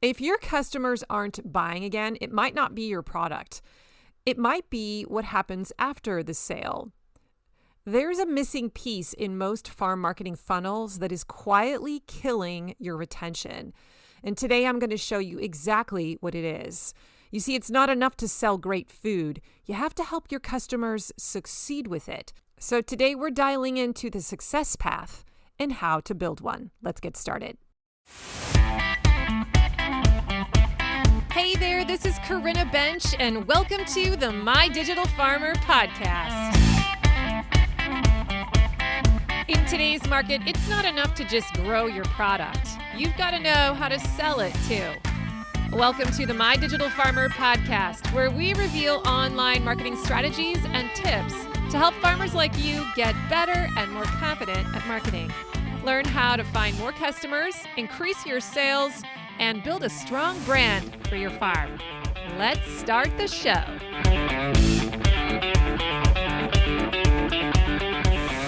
If your customers aren't buying again, it might not be your product. It might be what happens after the sale. There's a missing piece in most farm marketing funnels that is quietly killing your retention. And today I'm going to show you exactly what it is. You see, it's not enough to sell great food. You have to help your customers succeed with it. So today we're dialing into the success path and how to build one. Let's get started. Hey there, this is Corinna Bench, and welcome to the My Digital Farmer podcast. In today's market, it's not enough to just grow your product. You've got to know how to sell it too. Welcome to the My Digital Farmer podcast, where we reveal online marketing strategies and tips to help farmers like you get better and more confident at marketing. Learn how to find more customers, increase your sales, and build a strong brand for your farm. Let's start the show.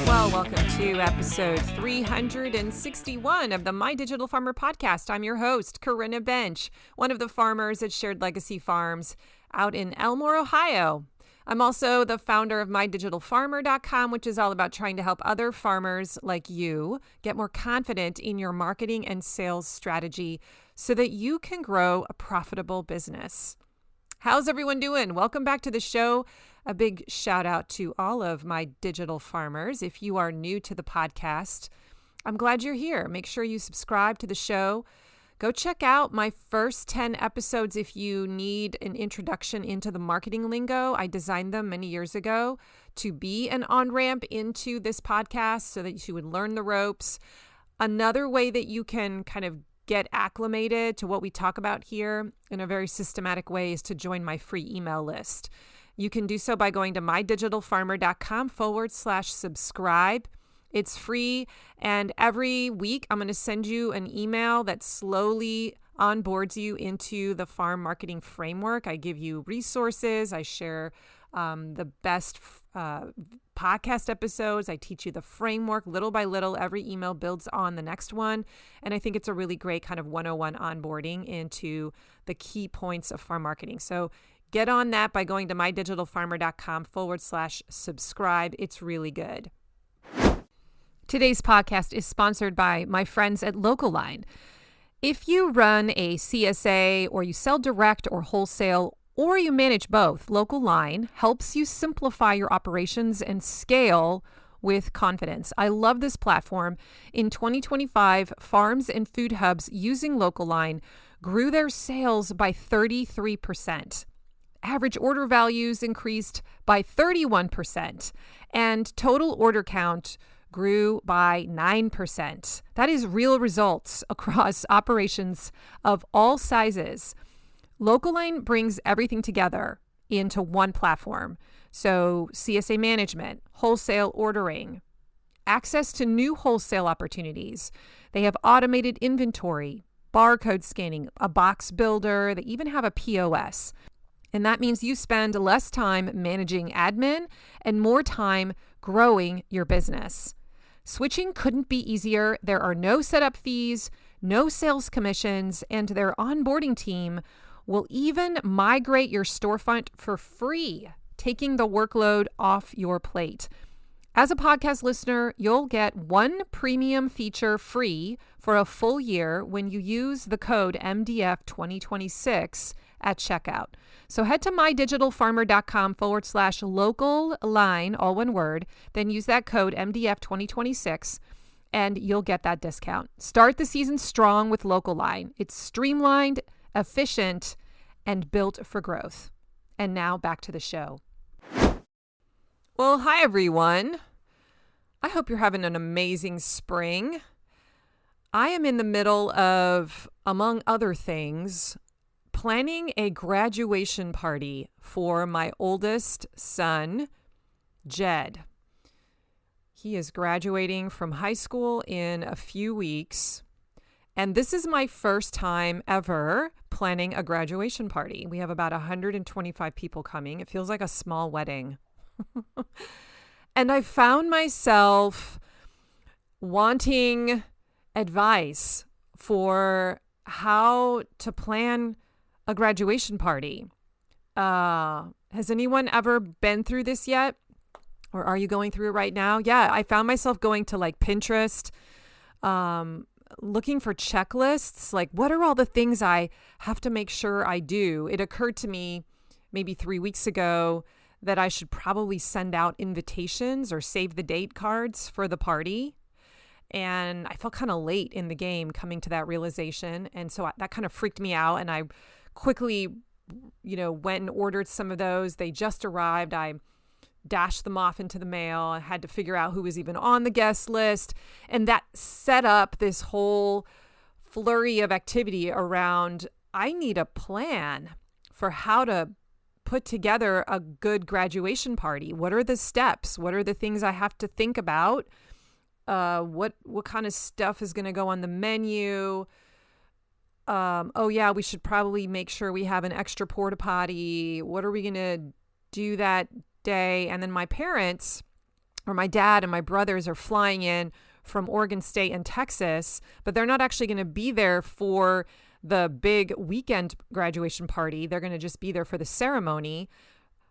Well, welcome to episode 361 of the My Digital Farmer podcast. I'm your host, Corinna Bench, one of the farmers at Shared Legacy Farms out in Elmore, Ohio. I'm also the founder of MyDigitalFarmer.com, which is all about trying to help other farmers like you get more confident in your marketing and sales strategy so that you can grow a profitable business. How's everyone doing? Welcome back to the show. A big shout out to all of my digital farmers. If you are new to the podcast, I'm glad you're here. Make sure you subscribe to the show. Go check out my first 10 episodes if you need an introduction into the marketing lingo. I designed them many years ago to be an on-ramp into this podcast so that you would learn the ropes. Another way that you can kind of get acclimated to what we talk about here in a very systematic way is to join my free email list. You can do so by going to mydigitalfarmer.com/subscribe. It's free, and every week I'm going to send you an email that slowly onboards you into the farm marketing framework. I give you resources. I share the best podcast episodes. I teach you the framework little by little. Every email builds on the next one, and I think it's a really great kind of 101 onboarding into the key points of farm marketing. So get on that by going to mydigitalfarmer.com/subscribe. It's really good. Today's podcast is sponsored by my friends at Local-Line. If you run a CSA or you sell direct or wholesale or you manage both, Local-Line helps you simplify your operations and scale with confidence. I love this platform. In 2025, farms and food hubs using Local-Line grew their sales by 33%. Average order values increased by 31%, and total order count grew by 9%. That is real results across operations of all sizes. Local-Line brings everything together into one platform. So CSA management, wholesale ordering, access to new wholesale opportunities. They have automated inventory, barcode scanning, a box builder. They even have a POS. And that means you spend less time managing admin and more time growing your business. Switching couldn't be easier. There are no setup fees, no sales commissions, and their onboarding team will even migrate your storefront for free, taking the workload off your plate. As a podcast listener, you'll get one premium feature free for a full year when you use the code MDF2026 at checkout. So head to mydigitalfarmer.com/local-line, all one word, then use that code MDF2026 and you'll get that discount. Start the season strong with Local-Line. It's streamlined, efficient, and built for growth. And now back to the show. Well, hi everyone. I hope you're having an amazing spring. I am in the middle of, among other things, planning a graduation party for my oldest son, Jed. He is graduating from high school in a few weeks, and this is my first time ever planning a graduation party. We have about 125 people coming. It feels like a small wedding. And I found myself wanting advice for how to plan a graduation party. Has anyone ever been through this yet? Or are you going through it right now? Yeah, I found myself going to like Pinterest, looking for checklists. Like, what are all the things I have to make sure I do? It occurred to me maybe 3 weeks ago that I should probably send out invitations or save the date cards for the party. And I felt kind of late in the game coming to that realization. And so that kind of freaked me out. And I quickly, went and ordered some of those. They just arrived. I dashed them off into the mail. I had to figure out who was even on the guest list. And that set up this whole flurry of activity around, I need a plan for how to put together a good graduation party. What are the steps? What are the things I have to think about? What kind of stuff is going to go on the menu? We should probably make sure we have an extra porta potty. What are we going to do that day? And then my parents, or my dad and my brothers, are flying in from Oregon State and Texas, but they're not actually going to be there for the big weekend graduation party. They're going to just be there for the ceremony,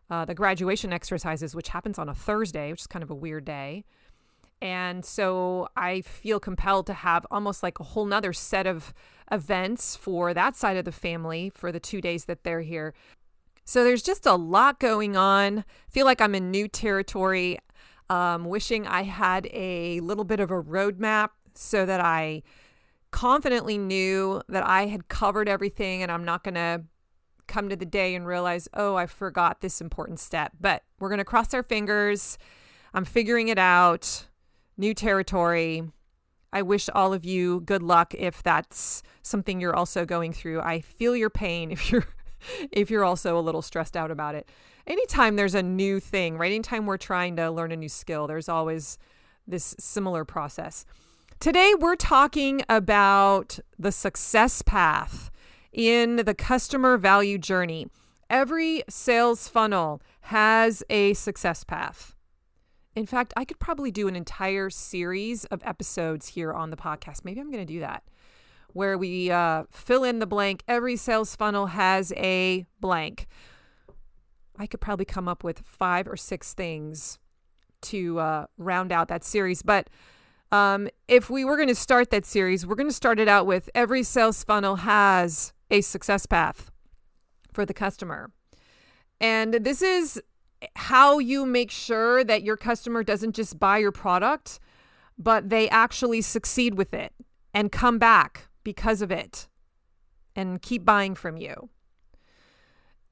the graduation exercises, which happens on a Thursday, which is kind of a weird day. And so I feel compelled to have almost like a whole nother set of events for that side of the family for the 2 days that they're here. So there's just a lot going on. I feel like I'm in new territory, wishing I had a little bit of a roadmap so that I confidently knew that I had covered everything and I'm not going to come to the day and realize, I forgot this important step. But we're going to cross our fingers. I'm figuring it out. New territory. I wish all of you good luck if that's something you're also going through. I feel your pain if you're also a little stressed out about it. Anytime there's a new thing, right? Anytime we're trying to learn a new skill, there's always this similar process. Today, we're talking about the success path in the customer value journey. Every sales funnel has a success path. In fact, I could probably do an entire series of episodes here on the podcast. Maybe I'm going to do that, where we fill in the blank. Every sales funnel has a blank. I could probably come up with 5 or 6 things to round out that series. But if we were going to start that series, we're going to start it out with every sales funnel has a success path for the customer. And this is how you make sure that your customer doesn't just buy your product, but they actually succeed with it and come back because of it and keep buying from you.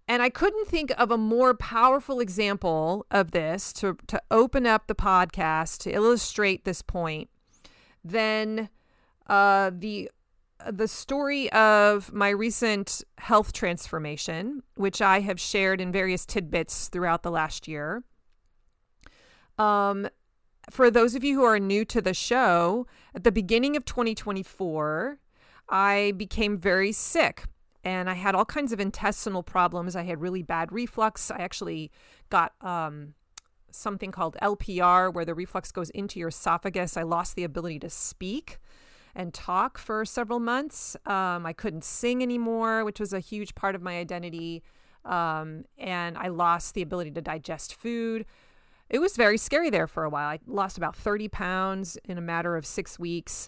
And I couldn't think of a more powerful example of this to open up the podcast, to illustrate this point, than the story of my recent health transformation, which I have shared in various tidbits throughout the last year. For those of you who are new to the show, at the beginning of 2024, I became very sick. And I had all kinds of intestinal problems. I had really bad reflux. I actually got something called LPR, where the reflux goes into your esophagus. I lost the ability to speak and talk for several months. I couldn't sing anymore, which was a huge part of my identity. And I lost the ability to digest food. It was very scary there for a while. I lost about 30 pounds in a matter of 6 weeks.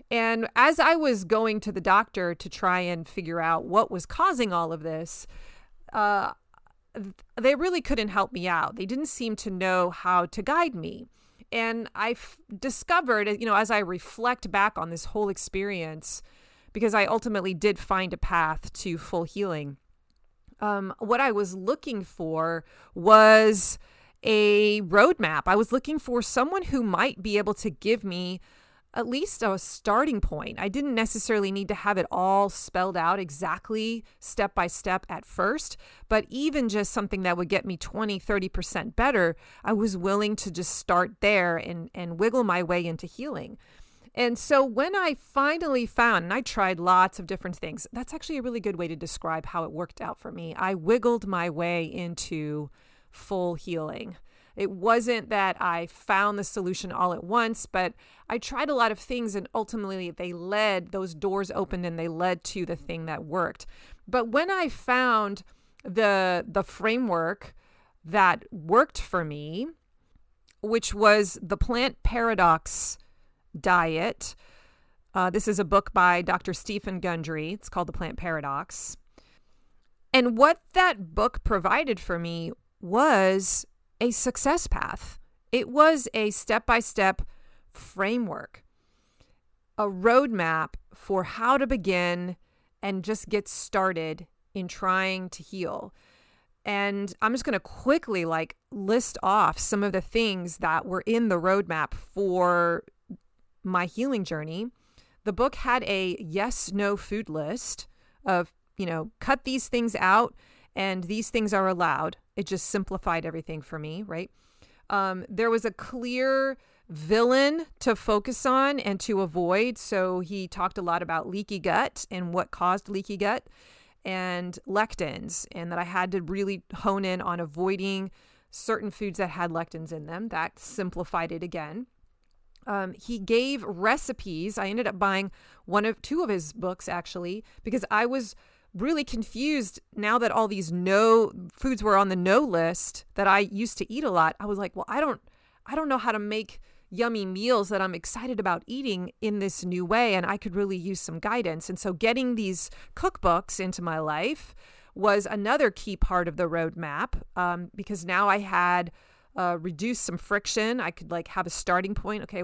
And as I was going to the doctor to try and figure out what was causing all of this, they really couldn't help me out. They didn't seem to know how to guide me. And I've discovered, as I reflect back on this whole experience, because I ultimately did find a path to full healing, what I was looking for was a roadmap. I was looking for someone who might be able to give me at least a starting point. I didn't necessarily need to have it all spelled out exactly step by step at first, but even just something that would get me 20, 30% better, I was willing to just start there and wiggle my way into healing. And so when I finally found, and I tried lots of different things, that's actually a really good way to describe how it worked out for me. I wiggled my way into full healing. It wasn't that I found the solution all at once, but I tried a lot of things and ultimately those doors opened and they led to the thing that worked. But when I found the framework that worked for me, which was the Plant Paradox diet. This is a book by Dr. Stephen Gundry. It's called The Plant Paradox. And what that book provided for me was a success path. It was a step-by-step framework, a roadmap for how to begin and just get started in trying to heal. And I'm just going to quickly list off some of the things that were in the roadmap for my healing journey. The book had a yes/no food list of, cut these things out and these things are allowed. It just simplified everything for me, right? There was a clear villain to focus on and to avoid. So he talked a lot about leaky gut and what caused leaky gut and lectins, and that I had to really hone in on avoiding certain foods that had lectins in them. That simplified it again. He gave recipes. I ended up buying two of his books actually, because I was really confused now that all these no foods were on the no list that I used to eat a lot. I was like, well, I don't know how to make yummy meals that I'm excited about eating in this new way. And I could really use some guidance. And so getting these cookbooks into my life was another key part of the roadmap, because now I had reduced some friction. I could have a starting point. Okay,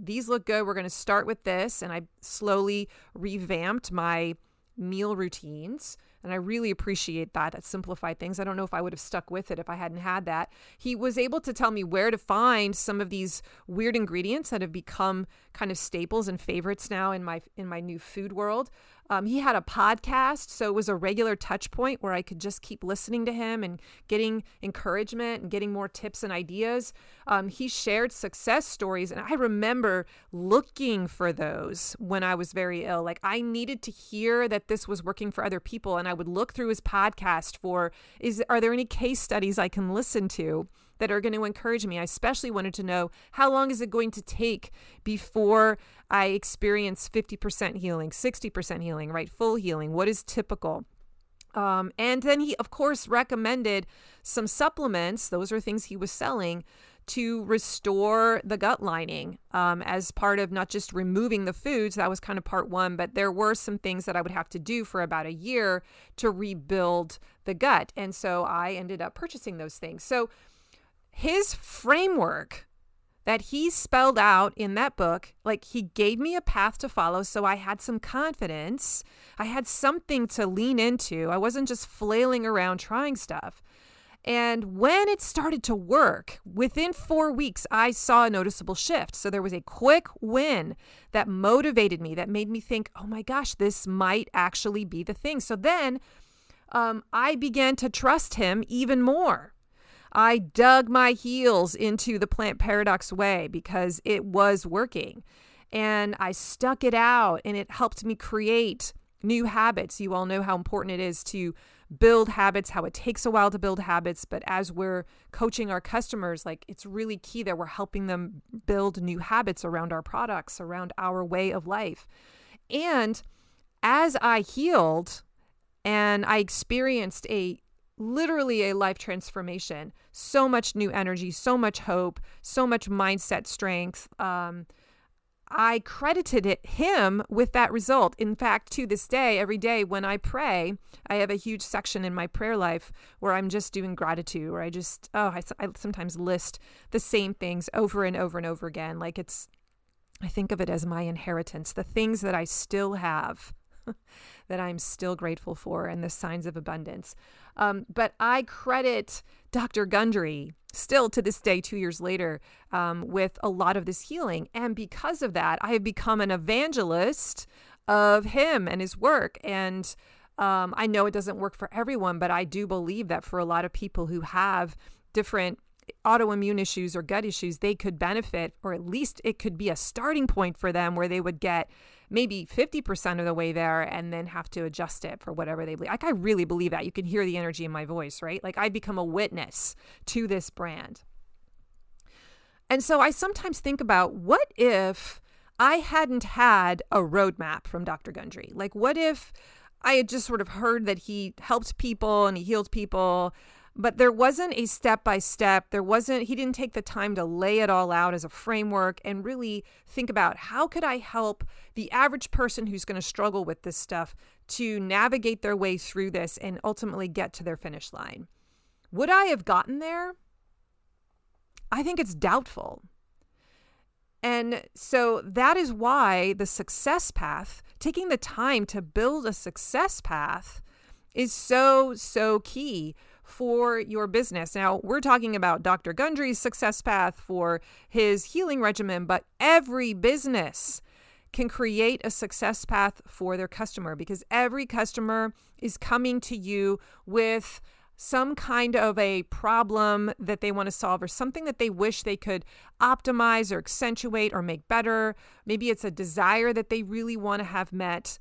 these look good. We're going to start with this. And I slowly revamped my meal routines. And I really appreciate that. That simplified things. I don't know if I would have stuck with it if I hadn't had that. He was able to tell me where to find some of these weird ingredients that have become kind of staples and favorites now in my new food world. He had a podcast, so it was a regular touch point where I could just keep listening to him and getting encouragement and getting more tips and ideas. He shared success stories, and I remember looking for those when I was very ill. I needed to hear that this was working for other people, and I would look through his podcast are there any case studies I can listen to that are going to encourage me? I especially wanted to know, how long is it going to take before I experience 50% healing, 60% healing, right? Full healing. What is typical? And then he, of course, recommended some supplements. Those are things he was selling to restore the gut lining, as part of not just removing the foods. That was kind of part one, but there were some things that I would have to do for about a year to rebuild the gut. And so I ended up purchasing those things. So his framework that he spelled out in that book, he gave me a path to follow. So I had some confidence. I had something to lean into. I wasn't just flailing around trying stuff. And when it started to work, within 4 weeks, I saw a noticeable shift. So there was a quick win that motivated me, that made me think, oh my gosh, this might actually be the thing. So then I began to trust him even more. I dug my heels into the Plant Paradox way because it was working, and I stuck it out, and it helped me create new habits. You all know how important it is to build habits, how it takes a while to build habits. But as we're coaching our customers, it's really key that we're helping them build new habits around our products, around our way of life. And as I healed and I experienced literally a life transformation, so much new energy, so much hope, so much mindset strength. I credited him with that result. In fact, to this day, every day when I pray, I have a huge section in my prayer life where I'm just doing gratitude, where I sometimes list the same things over and over and over again. I think of it as my inheritance, the things that I still have, that I'm still grateful for, and the signs of abundance. But I credit Dr. Gundry still to this day, 2 years later, with a lot of this healing. And because of that, I have become an evangelist of him and his work. And I know it doesn't work for everyone, but I do believe that for a lot of people who have different autoimmune issues or gut issues, they could benefit, or at least it could be a starting point for them where they would get maybe 50% of the way there and then have to adjust it for whatever they believe. I really believe that. You can hear the energy in my voice, right? I become a witness to this brand. And so I sometimes think about, what if I hadn't had a roadmap from Dr. Gundry? Like, what if I had just sort of heard that he helped people and he healed people, but there wasn't a step-by-step, he didn't take the time to lay it all out as a framework and really think about, how could I help the average person who's going to struggle with this stuff to navigate their way through this and ultimately get to their finish line? Would I have gotten there? I think it's doubtful. And so that is why the success path, taking the time to build a success path, is so, so key for your business. Now, we're talking about Dr. Gundry's success path for his healing regimen, but every business can create a success path for their customer, because every customer is coming to you with some kind of a problem that they want to solve, or something that they wish they could optimize or accentuate or make better. Maybe it's a desire that they really want to have met.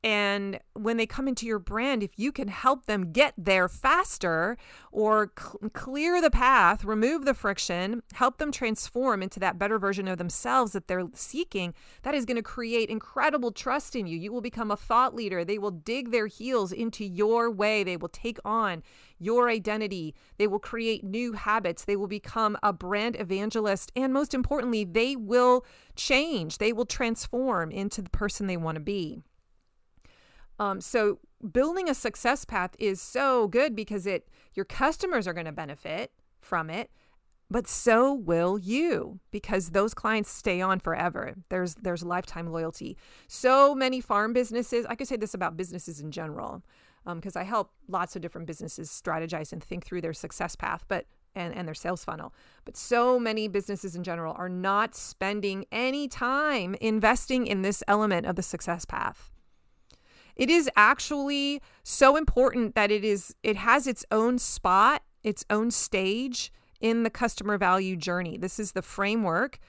And when they come into your brand, if you can help them get there faster, or clear the path, remove the friction, help them transform into that better version of themselves that they're seeking, that is going to create incredible trust in you. You will become a thought leader. They will dig their heels into your way. They will take on your identity. They will create new habits. They will become a brand evangelist. And most importantly, they will change. They will transform into the person they want to be. So building a success path is so good, because your customers are going to benefit from it, but so will you, because those clients stay on forever. There's lifetime loyalty. So many farm businesses, I could say this about businesses in general, because I help lots of different businesses strategize and think through their success path, and their sales funnel. But so many businesses in general are not spending any time investing in this element of the success path. It is actually so important that it has its own spot, its own stage in the customer value journey. This is the framework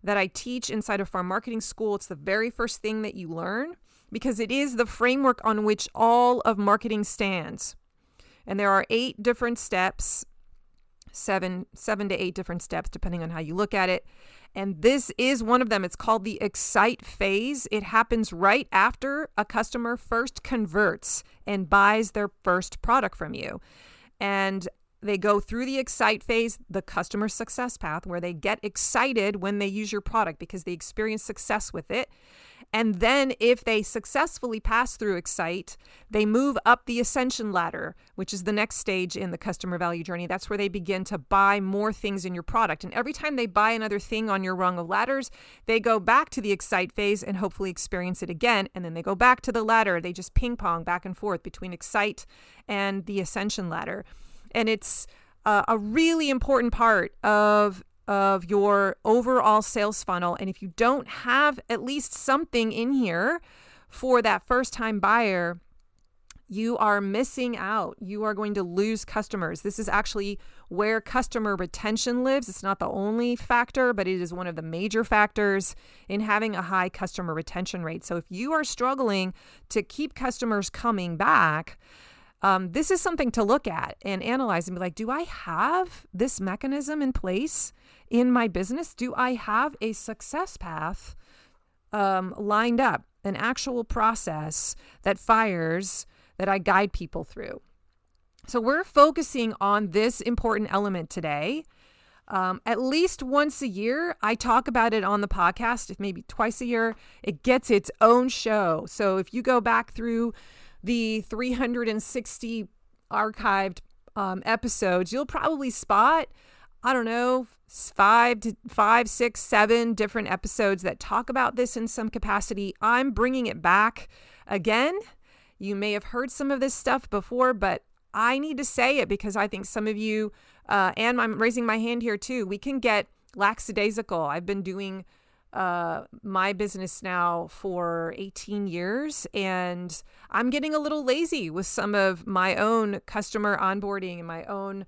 that I teach inside of Farm Marketing School. It's the very first thing that you learn, because it is the framework on which all of marketing stands. And there are 8 different steps, 7 to 8 different steps, depending on how you look at it. And this is one of them. It's called the excite phase. It happens right after a customer first converts and buys their first product from you. And they go through the excite phase, the customer success path, where they get excited when they use your product because they experience success with it. And then if they successfully pass through excite, they move up the ascension ladder, which is the next stage in the customer value journey. That's where they begin to buy more things in your product. And every time they buy another thing on your rung of ladders, they go back to the excite phase and hopefully experience it again. And then they go back to the ladder. They just ping pong back and forth between excite and the ascension ladder. And it's a really important part of your overall sales funnel. And if you don't have at least something in here for that first time buyer, you are missing out. You are going to lose customers. This is actually where customer retention lives. It's not the only factor, but it is one of the major factors in having a high customer retention rate. So if you are struggling to keep customers coming back, this is something to look at and analyze and be like, do I have this mechanism in place in my business? Do I have a success path lined up, an actual process that fires that I guide people through? So we're focusing on this important element today. At least once a year, I talk about it on the podcast, if maybe twice a year. It gets its own show. So if you go back through the 360 archived episodes, you'll probably spot, 5, 6, 7 different episodes that talk about this in some capacity. I'm bringing it back again. You may have heard some of this stuff before, but I need to say it because I think some of you, and I'm raising my hand here too, we can get lackadaisical. I've been doing my business now for 18 years, and I'm getting a little lazy with some of my own customer onboarding and my own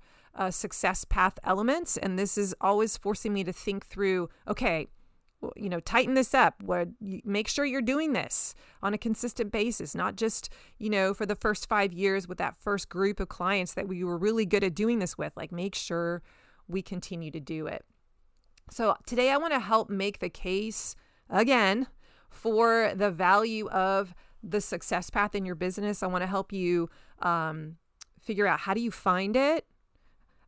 success path elements. And this is always forcing me to think through, okay, tighten this up. Make sure you're doing this on a consistent basis, not just, for the first 5 years with that first group of clients that we were really good at doing this with. Like, make sure we continue to do it. So today I want to help make the case again for the value of the success path in your business. I want to help you figure out, how do you find it?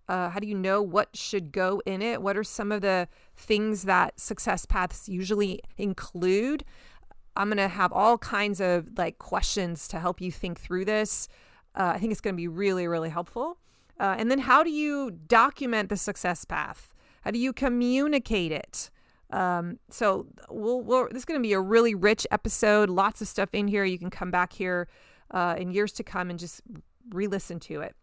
How do you know what should go in it? What are some of the things that success paths usually include? I'm going to have all kinds of questions to help you think through this. I think it's going to be really, really helpful. And then how do you document the success path? How do you communicate it? So this is going to be a really rich episode. Lots of stuff in here. You can come back here in years to come and just re-listen to it.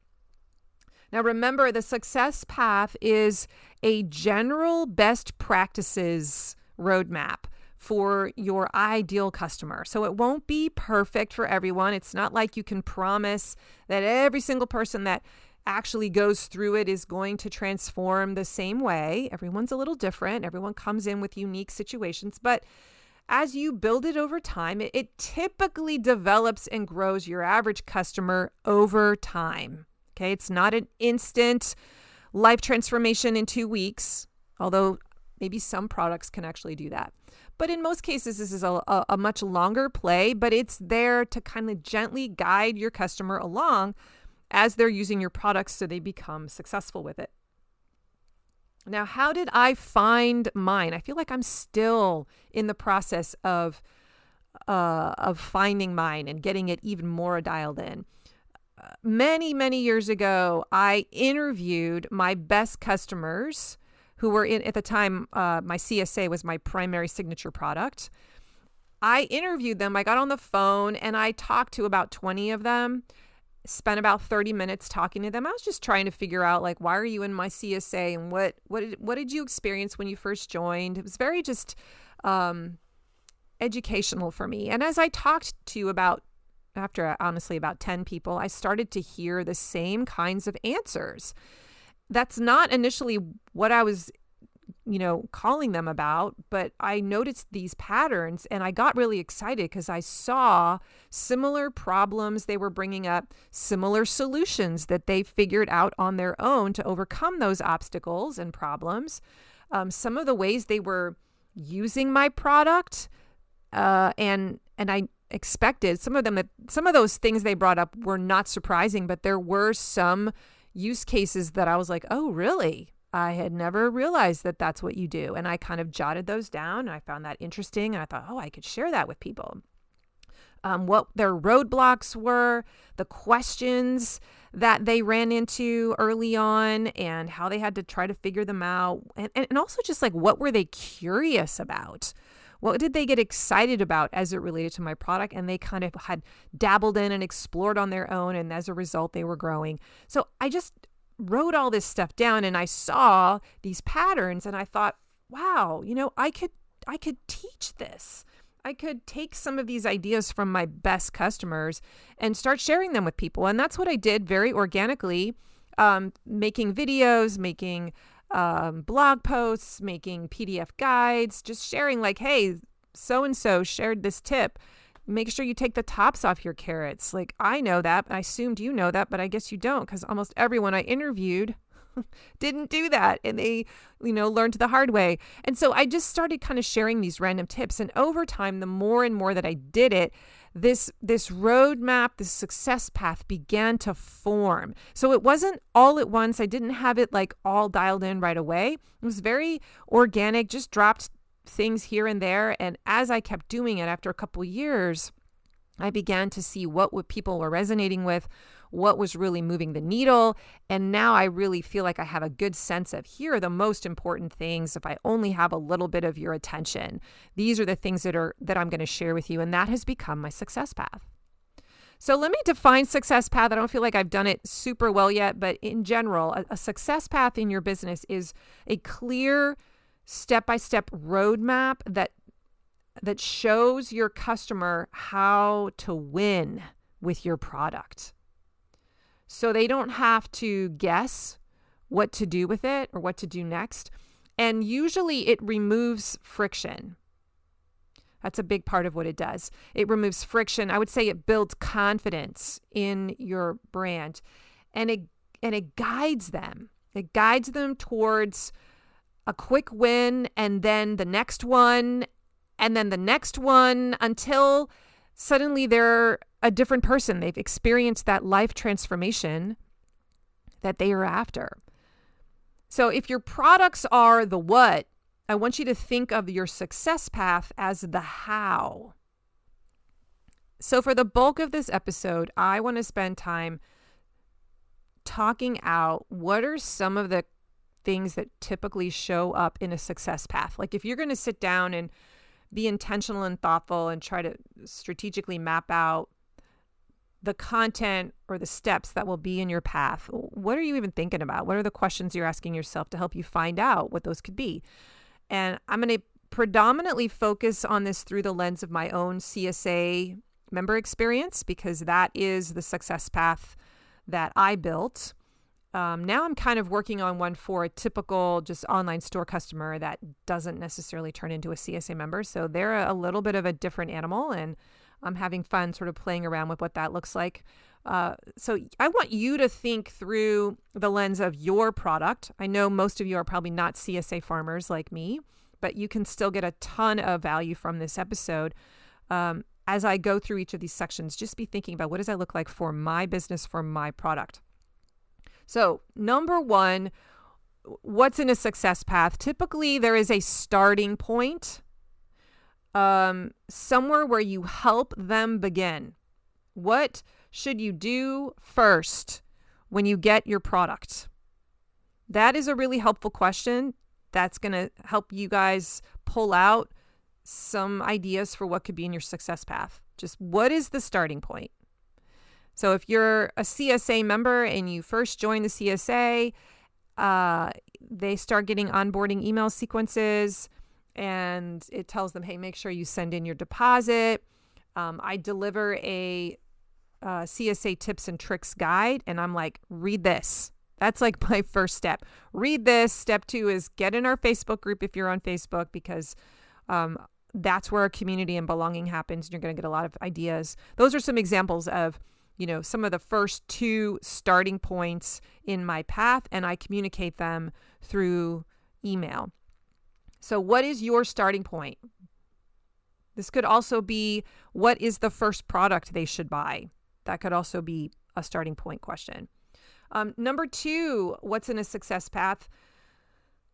Now, remember, the success path is a general best practices roadmap for your ideal customer. So it won't be perfect for everyone. It's not like you can promise that every single person that actually goes through it is going to transform the same way. Everyone's a little different. Everyone comes in with unique situations. But as you build it over time, it typically develops and grows your average customer over time. Okay, it's not an instant life transformation in 2 weeks, although maybe some products can actually do that. But in most cases, this is a much longer play, but it's there to kind of gently guide your customer along as they're using your products so they become successful with it. Now, how did I find mine? I feel like I'm still in the process of finding mine and getting it even more dialed in. Many, many years ago, I interviewed my best customers who were at the time, my CSA was my primary signature product. I interviewed them. I got on the phone and I talked to about 20 of them, spent about 30 minutes talking to them. I was just trying to figure out, why are you in my CSA and what did you experience when you first joined? It was very just educational for me. And as I talked to after honestly about 10 people, I started to hear the same kinds of answers. That's not initially what I was, calling them about, but I noticed these patterns and I got really excited because I saw similar problems they were bringing up, similar solutions that they figured out on their own to overcome those obstacles and problems. Some of the ways they were using my product, and I expected some of those things they brought up were not surprising, but there were some use cases that I was like, oh, really? I had never realized that that's what you do. And I kind of jotted those down and I found that interesting. And I thought, oh, I could share that with people. What their roadblocks were, the questions that they ran into early on and how they had to try to figure them out. And also just what were they curious about? What did they get excited about as it related to my product? And they kind of had dabbled in and explored on their own. And as a result, they were growing. So I just wrote all this stuff down and I saw these patterns and I thought, wow, I could teach this. I could take some of these ideas from my best customers and start sharing them with people. And that's what I did very organically, making videos, making blog posts, making PDF guides, just sharing hey, so-and-so shared this tip. Make sure you take the tops off your carrots. I know that. I assumed you know that, but I guess you don't because almost everyone I interviewed didn't do that. And they, learned the hard way. And so I just started kind of sharing these random tips. And over time, the more and more that I did it, this roadmap, this success path began to form. So it wasn't all at once. I didn't have it all dialed in right away. It was very organic, just dropped things here and there. And as I kept doing it after a couple of years, I began to see what people were resonating with, what was really moving the needle. And now I really feel like I have a good sense of, here are the most important things. If I only have a little bit of your attention, these are the things that I'm going to share with you. And that has become my success path. So let me define success path. I don't feel like I've done it super well yet, but in general, a success path in your business is a clear step-by-step roadmap that shows your customer how to win with your product. So they don't have to guess what to do with it or what to do next. And usually it removes friction. That's a big part of what it does. It removes friction. I would say it builds confidence in your brand, and it guides them. It guides them towards a quick win and then the next one and then the next one until suddenly they're a different person. They've experienced that life transformation that they are after. So if your products are the what, I want you to think of your success path as the how. So for the bulk of this episode, I want to spend time talking out what are some of the things that typically show up in a success path. Like if you're going to sit down and be intentional and thoughtful and try to strategically map out the content or the steps that will be in your path, what are you even thinking about? What are the questions you're asking yourself to help you find out what those could be? And I'm going to predominantly focus on this through the lens of my own CSA member experience, because that is the success path that I built. Now I'm kind of working on one for a typical just online store customer that doesn't necessarily turn into a CSA member. So they're a little bit of a different animal, and I'm having fun sort of playing around with what that looks like. So I want you to think through the lens of your product. I know most of you are probably not CSA farmers like me, but you can still get a ton of value from this episode. As I go through each of these sections, just be thinking about what does that look like for my business, for my product. So number one, what's in a success path? Typically, there is a starting point, somewhere where you help them begin. What should you do first when you get your product? That is a really helpful question. That's going to help you guys pull out some ideas for what could be in your success path. Just what is the starting point? So if you're a CSA member and you first join the CSA, they start getting onboarding email sequences, and it tells them, hey, make sure you send in your deposit. I deliver a CSA tips and tricks guide, and I'm like, read this. That's like my first step. Read this. Step 2 is get in our Facebook group if you're on Facebook, because that's where our community and belonging happens. And you're going to get a lot of ideas. Those are some examples of some of the first 2 starting points in my path, and I communicate them through email. So what is your starting point? This could also be, what is the first product they should buy? That could also be a starting point question. Number 2, what's in a success path?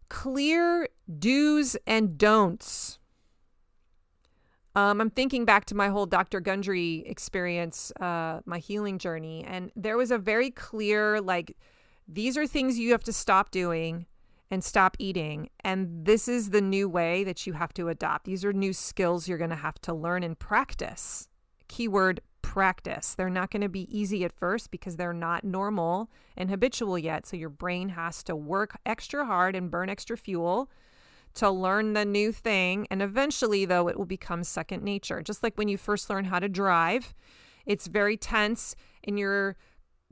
Clear do's and don'ts. I'm thinking back to my whole Dr. Gundry experience, my healing journey. And there was a very clear, these are things you have to stop doing and stop eating. And this is the new way that you have to adopt. These are new skills you're going to have to learn and practice. Keyword, practice. They're not going to be easy at first because they're not normal and habitual yet. So your brain has to work extra hard and burn extra fuel to learn the new thing. And eventually, though, it will become second nature. Just like when you first learn how to drive, it's very tense and you're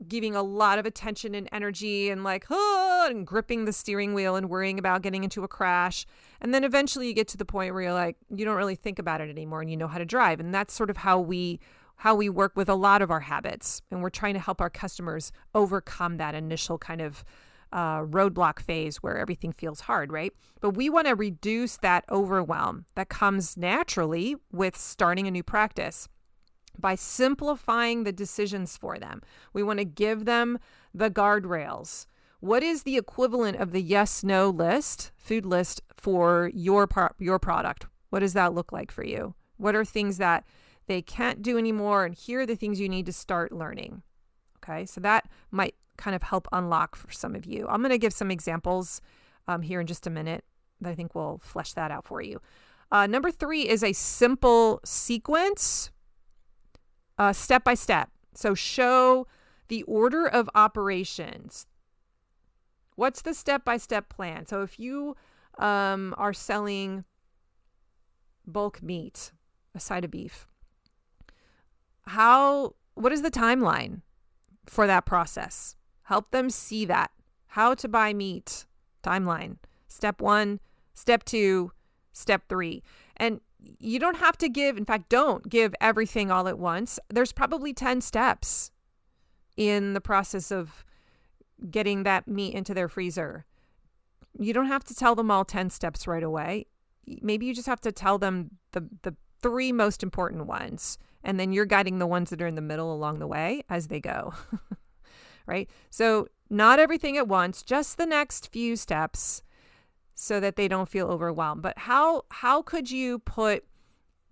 giving a lot of attention and energy and and gripping the steering wheel and worrying about getting into a crash. And then eventually you get to the point where you're like, you don't really think about it anymore and you know how to drive. And that's sort of how we work with a lot of our habits. And we're trying to help our customers overcome that initial kind of roadblock phase where everything feels hard, right? But we want to reduce that overwhelm that comes naturally with starting a new practice by simplifying the decisions for them. We want to give them the guardrails. What is the equivalent of the yes/no list, food list for your product? What does that look like for you? What are things that they can't do anymore? And here are the things you need to start learning. Okay, so that might kind of help unlock for some of you. I'm going to give some examples here in just a minute that I think will flesh that out for you. Number 3 is a simple sequence, step by step. So show the order of operations. What's the step-by-step plan? So if you are selling bulk meat, a side of beef, what is the timeline for that process? Help them see that. How to buy meat, timeline. Step 1, step 2, step 3. And you don't have to don't give everything all at once. There's probably 10 steps in the process of getting that meat into their freezer. You don't have to tell them all 10 steps right away. Maybe you just have to tell them the three most important ones, and then you're guiding the ones that are in the middle along the way as they go, right? So not everything at once, just the next few steps so that they don't feel overwhelmed. But how could you put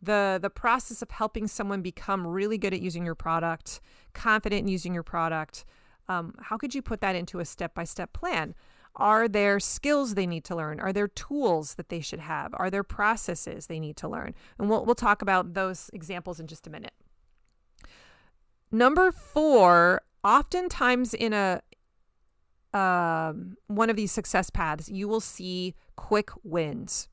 the process of helping someone become really good at using your product, confident in using your product, how could you put that into a step-by-step plan? Are there skills they need to learn? Are there tools that they should have? Are there processes they need to learn? And we'll talk about those examples in just a minute. Number 4, oftentimes in one of these success paths, you will see quick wins.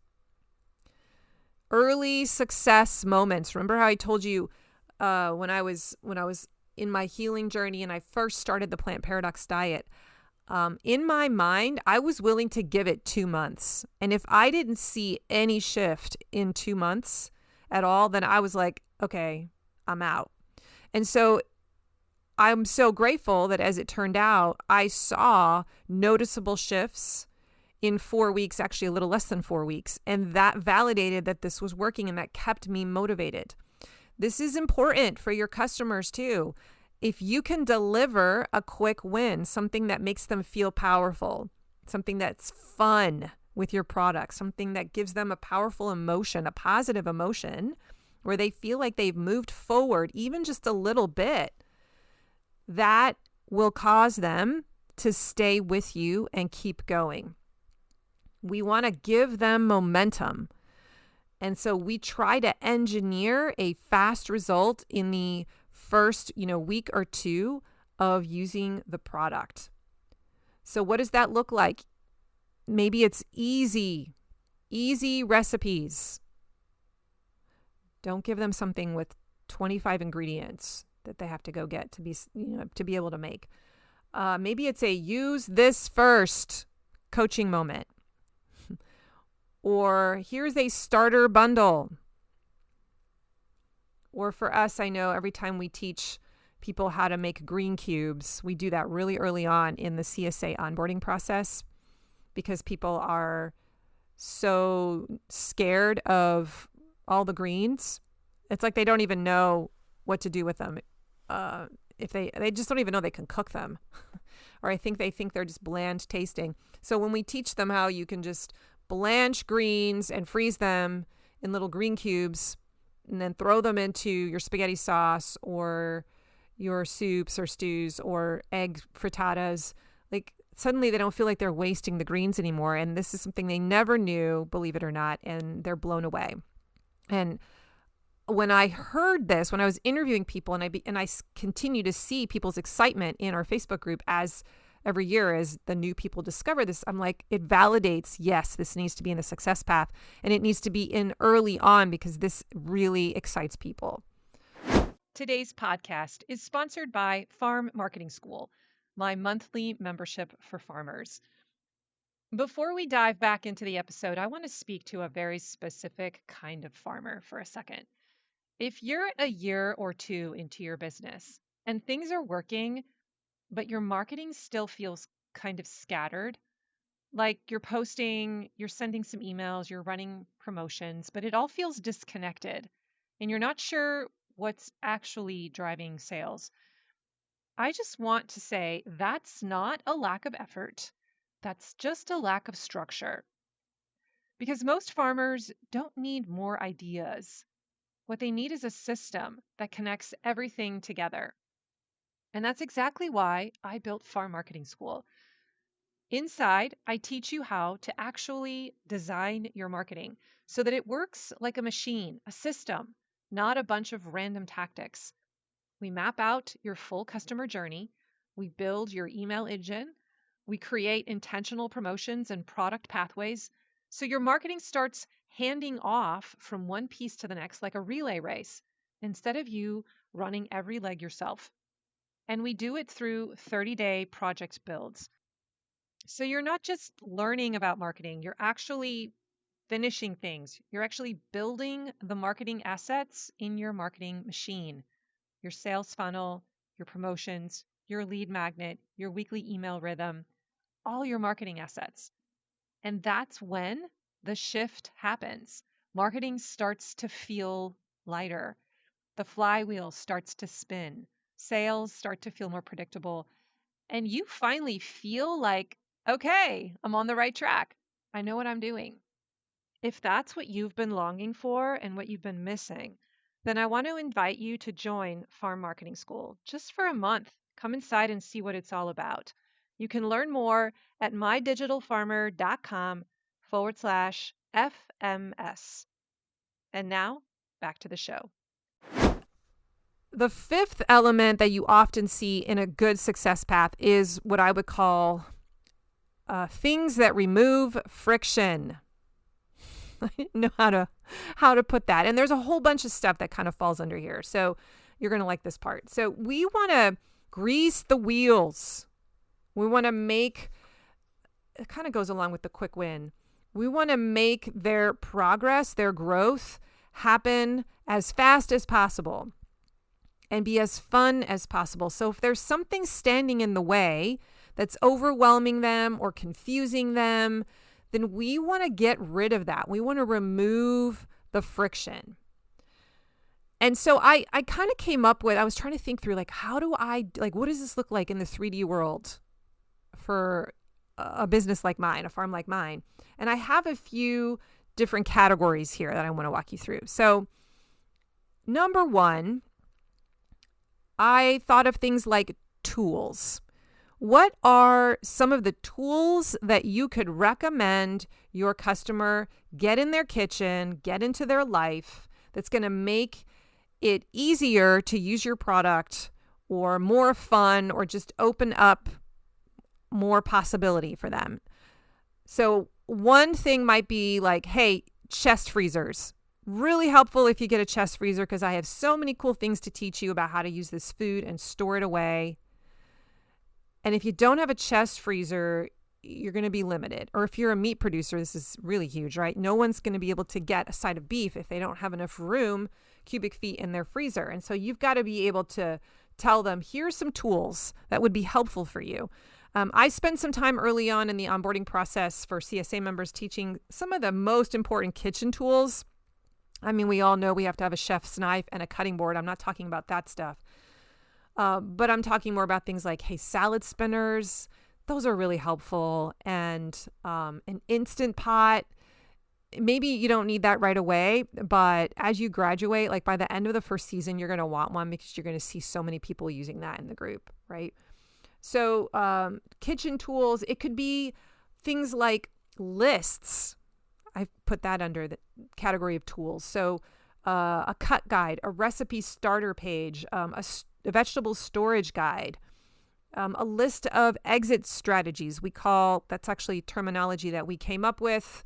Early success moments. Remember how I told you when I was in my healing journey and I first started the Plant Paradox diet, in my mind, I was willing to give it 2 months. And if I didn't see any shift in 2 months at all, then I was like, okay, I'm out. And so I'm so grateful that as it turned out, I saw noticeable shifts in 4 weeks, actually a little less than 4 weeks. And that validated that this was working, and that kept me motivated. This is important for your customers too. If you can deliver a quick win, something that makes them feel powerful, something that's fun with your product, something that gives them a powerful emotion, a positive emotion, where they feel like they've moved forward even just a little bit, that will cause them to stay with you and keep going. We want to give them momentum. And so we try to engineer a fast result in the first, week or 2 of using the product. So what does that look like? Maybe it's easy recipes. Don't give them something with 25 ingredients that they have to go get to be able to make. Maybe it's a use this first coaching moment. Or here's a starter bundle. Or for us, I know every time we teach people how to make green cubes, we do that really early on in the CSA onboarding process because people are so scared of all the greens. It's like they don't even know what to do with them. If they just don't even know they can cook them. Or I think they think they're just bland tasting. So when we teach them how you can just blanch greens and freeze them in little green cubes and then throw them into your spaghetti sauce or your soups or stews or egg frittatas, like suddenly they don't feel like they're wasting the greens anymore. And this is something they never knew, believe it or not, and they're blown away. And when I heard this, when I was interviewing people, and I continue to see people's excitement in our Facebook group as every year as the new people discover this, I'm like, it validates, yes, this needs to be in the success path, and it needs to be in early on because this really excites people. Today's podcast is sponsored by Farm Marketing School, my monthly membership for farmers. Before we dive back into the episode, I want to speak to a very specific kind of farmer for a second. If you're a year or 2 into your business and things are working, but your marketing still feels kind of scattered, like you're posting, you're sending some emails, you're running promotions, but it all feels disconnected and you're not sure what's actually driving sales. I just want to say that's not a lack of effort. That's just a lack of structure. Because most farmers don't need more ideas. What they need is a system that connects everything together. And that's exactly why I built Farm Marketing School. Inside, I teach you how to actually design your marketing so that it works like a machine, a system, not a bunch of random tactics. We map out your full customer journey. We build your email engine. We create intentional promotions and product pathways. So your marketing starts handing off from one piece to the next like a relay race instead of you running every leg yourself. And we do it through 30-day project builds. So you're not just learning about marketing, you're actually finishing things. You're actually building the marketing assets in your marketing machine, your sales funnel, your promotions, your lead magnet, your weekly email rhythm, all your marketing assets. And that's when the shift happens. Marketing starts to feel lighter. The flywheel starts to spin. Sales start to feel more predictable. And you finally feel like, okay, I'm on the right track. I know what I'm doing. If that's what you've been longing for and what you've been missing, then I want to invite you to join Farm Marketing School just for a month. Come inside and see what it's all about. You can learn more at mydigitalfarmer.com/FMS. And now back to the show. The fifth element that you often see in a good success path is what I would call things that remove friction. I didn't know how to put that. And there's a whole bunch of stuff that kind of falls under here. So you're going to like this part. So we want to grease the wheels. We want to make, it kind of goes along with the quick win. We want to make their progress, their growth happen as fast as possible and be as fun as possible. So if there's something standing in the way that's overwhelming them or confusing them, then we want to get rid of that. We want to remove the friction. And so I kind of came up with, I was trying to think through, like, what does this look like in the 3D world for a business like mine, a farm like mine? And I have a few different categories here that I want to walk you through. So number one, I thought of things like tools. What are some of the tools that you could recommend your customer get in their kitchen, get into their life, that's going to make it easier to use your product or more fun or just open up more possibility for them? So one thing might be like, hey, chest freezers. Really helpful if you get a chest freezer, because I have so many cool things to teach you about how to use this food and store it away. And if you don't have a chest freezer, you're going to be limited. Or if you're a meat producer, this is really huge, right? No one's going to be able to get a side of beef if they don't have enough room, cubic feet in their freezer. And so you've got to be able to tell them, here's some tools that would be helpful for you. I spent some time early on in the onboarding process for CSA members teaching some of the most important kitchen tools. I mean, we all know we have to have a chef's knife and a cutting board. I'm not talking about that stuff. But I'm talking more about things like, hey, salad spinners. Those are really helpful. And an Instant Pot. Maybe you don't need that right away, but as you graduate, like by the end of the first season, you're going to want one because you're going to see so many people using that in the group, right? So kitchen tools, it could be things like lists. I put that under the category of tools. So a cut guide, a recipe starter page, a vegetable storage guide, a list of exit strategies. That's actually terminology that we came up with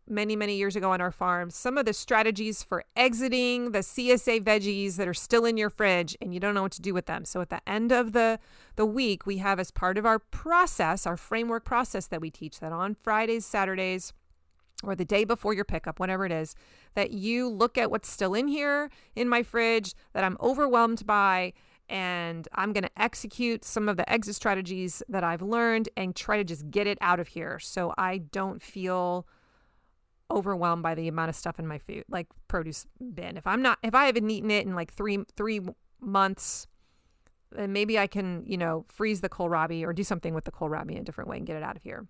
many, many years ago on our farm. Some of the strategies for exiting the CSA veggies that are still in your fridge and you don't know what to do with them. So at the end of the week, we have, as part of our process, our framework process that we teach, that on Fridays, Saturdays, or the day before your pickup, whatever it is, that you look at what's still in here in my fridge that I'm overwhelmed by, and I'm going to execute some of the exit strategies that I've learned and try to just get it out of here so I don't feel overwhelmed by the amount of stuff in my food, like produce bin. If I haven't eaten it in like three months, then maybe I can, freeze the kohlrabi or do something with the kohlrabi in a different way and get it out of here.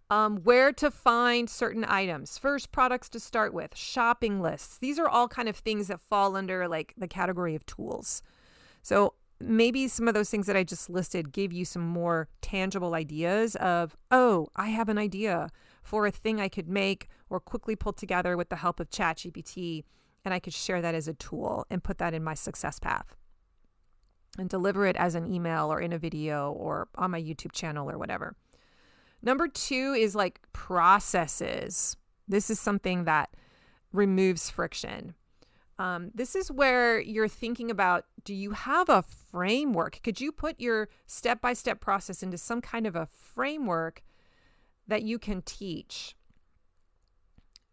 Where to find certain items, first products to start with, shopping lists. These are all kind of things that fall under like the category of tools. So maybe some of those things that I just listed give you some more tangible ideas of, oh, I have an idea for a thing I could make or quickly pull together with the help of ChatGPT, and I could share that as a tool and put that in my success path and deliver it as an email or in a video or on my YouTube channel or whatever. Number 2 is like processes. This is something that removes friction. This is where you're thinking about, do you have a framework? Could you put your step-by-step process into some kind of a framework that you can teach?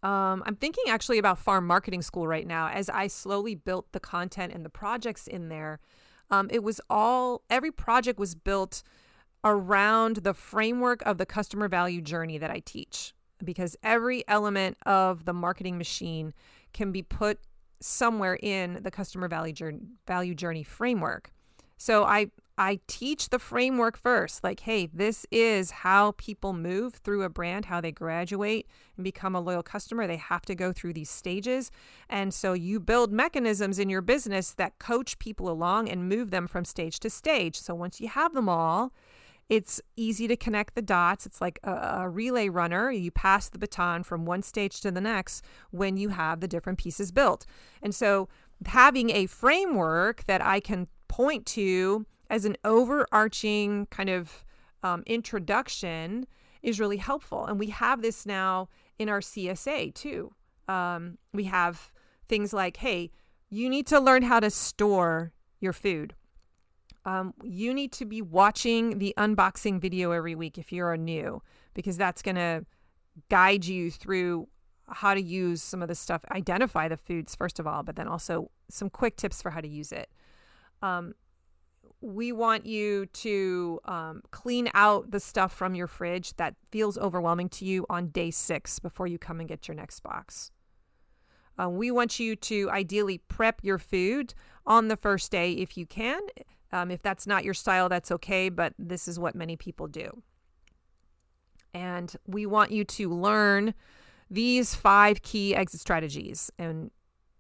I'm thinking actually about Farm Marketing School right now. As I slowly built the content and the projects in there, every project was built around the framework of the customer value journey that I teach, because every element of the marketing machine can be put somewhere in the customer value journey framework. So I teach the framework first, like, hey, this is how people move through a brand, how they graduate and become a loyal customer. They have to go through these stages. And so you build mechanisms in your business that coach people along and move them from stage to stage. So once you have them all, it's easy to connect the dots. It's like a relay runner. You pass the baton from one stage to the next when you have the different pieces built. And so having a framework that I can point to as an overarching kind of introduction is really helpful. And we have this now in our CSA too. We have things like, hey, you need to learn how to store your food. You need to be watching the unboxing video every week if you're new, because that's going to guide you through how to use some of the stuff, identify the foods first of all, but then also some quick tips for how to use it. We want you to clean out the stuff from your fridge that feels overwhelming to you on day 6 before you come and get your next box. We want you to ideally prep your food on the first day if you can. If that's not your style, that's okay, but this is what many people do. And we want you to learn these 5 key exit strategies, and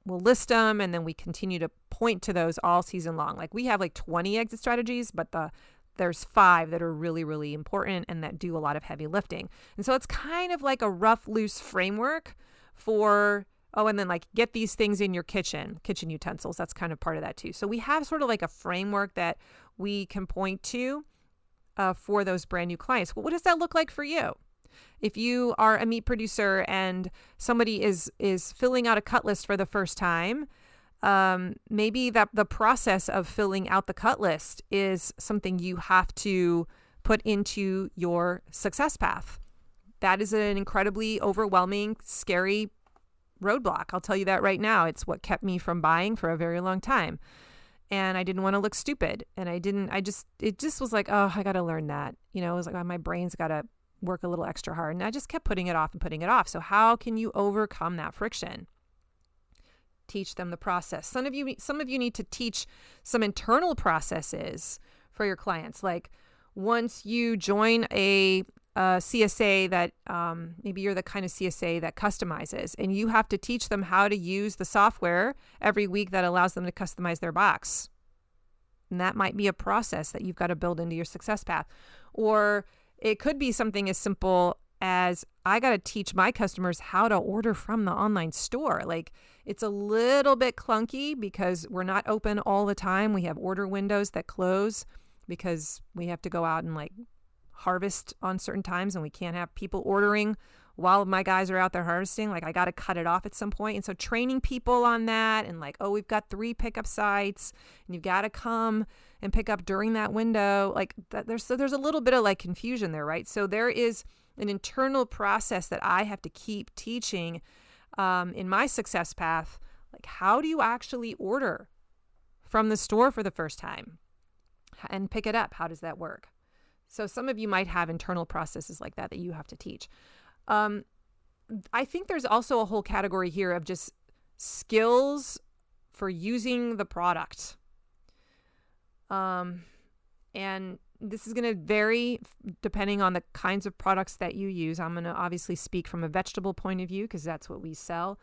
we'll list them, and then we continue to point to those all season long. Like we have like 20 exit strategies, but there's 5 that are really, really important and that do a lot of heavy lifting. And so it's kind of like a rough, loose framework for, and then like get these things in your kitchen utensils. That's kind of part of that too. So we have sort of like a framework that we can point to for those brand new clients. Well, what does that look like for you? If you are a meat producer and somebody is filling out a cut list for the first time, maybe that the process of filling out the cut list is something you have to put into your success path. That is an incredibly overwhelming, scary roadblock. I'll tell you that right now. It's what kept me from buying for a very long time. And I didn't want to look stupid. And it just was like, oh, I got to learn that. It was like, oh, my brain's got to work a little extra hard. And I just kept putting it off and putting it off. So how can you overcome that friction? Teach them the process. Some of you need to teach some internal processes for your clients. Like once you join a CSA that maybe you're the kind of CSA that customizes, and you have to teach them how to use the software every week that allows them to customize their box. And that might be a process that you've got to build into your success path. Or it could be something as simple as I got to teach my customers how to order from the online store. Like it's a little bit clunky because we're not open all the time. We have order windows that close because we have to go out and like harvest on certain times, and we can't have people ordering while my guys are out there harvesting. Like I got to cut it off at some point. And so training people on that, and like, oh, we've got 3 pickup sites and you've got to come and pick up during that window. Like that, there's a little bit of like confusion there, right? So there is an internal process that I have to keep teaching in my success path. Like, how do you actually order from the store for the first time and pick it up? How does that work? So some of you might have internal processes like that you have to teach. I think there's also a whole category here of just skills for using the product. And this is going to vary depending on the kinds of products that you use. I'm going to obviously speak from a vegetable point of view because that's what we sell.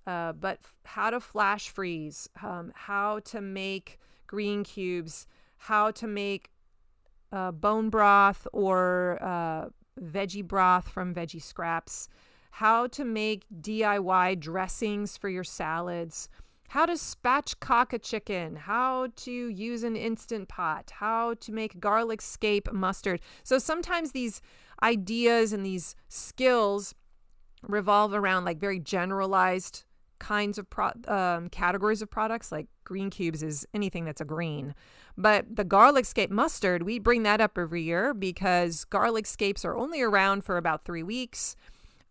But how to flash freeze, how to make green cubes, how to make bone broth or veggie broth from veggie scraps, how to make DIY dressings for your salads, how to spatchcock a chicken, how to use an Instant Pot, how to make garlic scape mustard. So sometimes these ideas and these skills revolve around like very generalized kinds of categories of products. Like green cubes is anything that's a green. But the garlic scape mustard, we bring that up every year because garlic scapes are only around for about 3 weeks.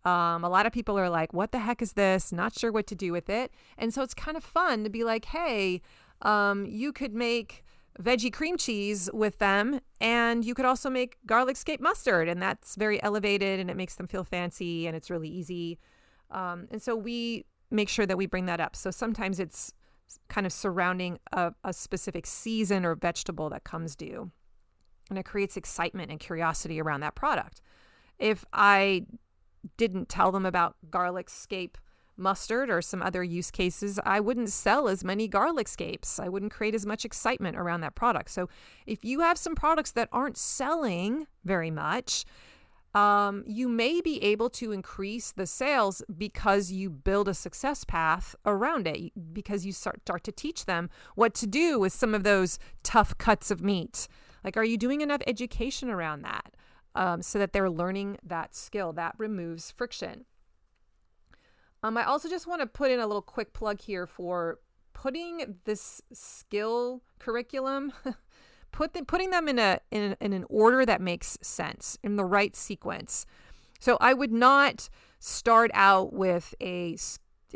A lot of people are like, what the heck is this? Not sure what to do with it. And so it's kind of fun to be like, hey, you could make veggie cream cheese with them. And you could also make garlic scape mustard, and that's very elevated and it makes them feel fancy and it's really easy. And so we make sure that we bring that up. So sometimes it's kind of surrounding a specific season or vegetable that comes due, and it creates excitement and curiosity around that product. If I didn't tell them about garlic scape mustard or some other use cases, I wouldn't sell as many garlic scapes. I wouldn't create as much excitement around that product. So if you have some products that aren't selling very much, you may be able to increase the sales because you build a success path around it, because you start to teach them what to do with some of those tough cuts of meat. Like, are you doing enough education around that? So that they're learning that skill. That removes friction. I also just want to put in a little quick plug here for putting this skill curriculum, putting them in an order that makes sense, in the right sequence. So I would not start out with a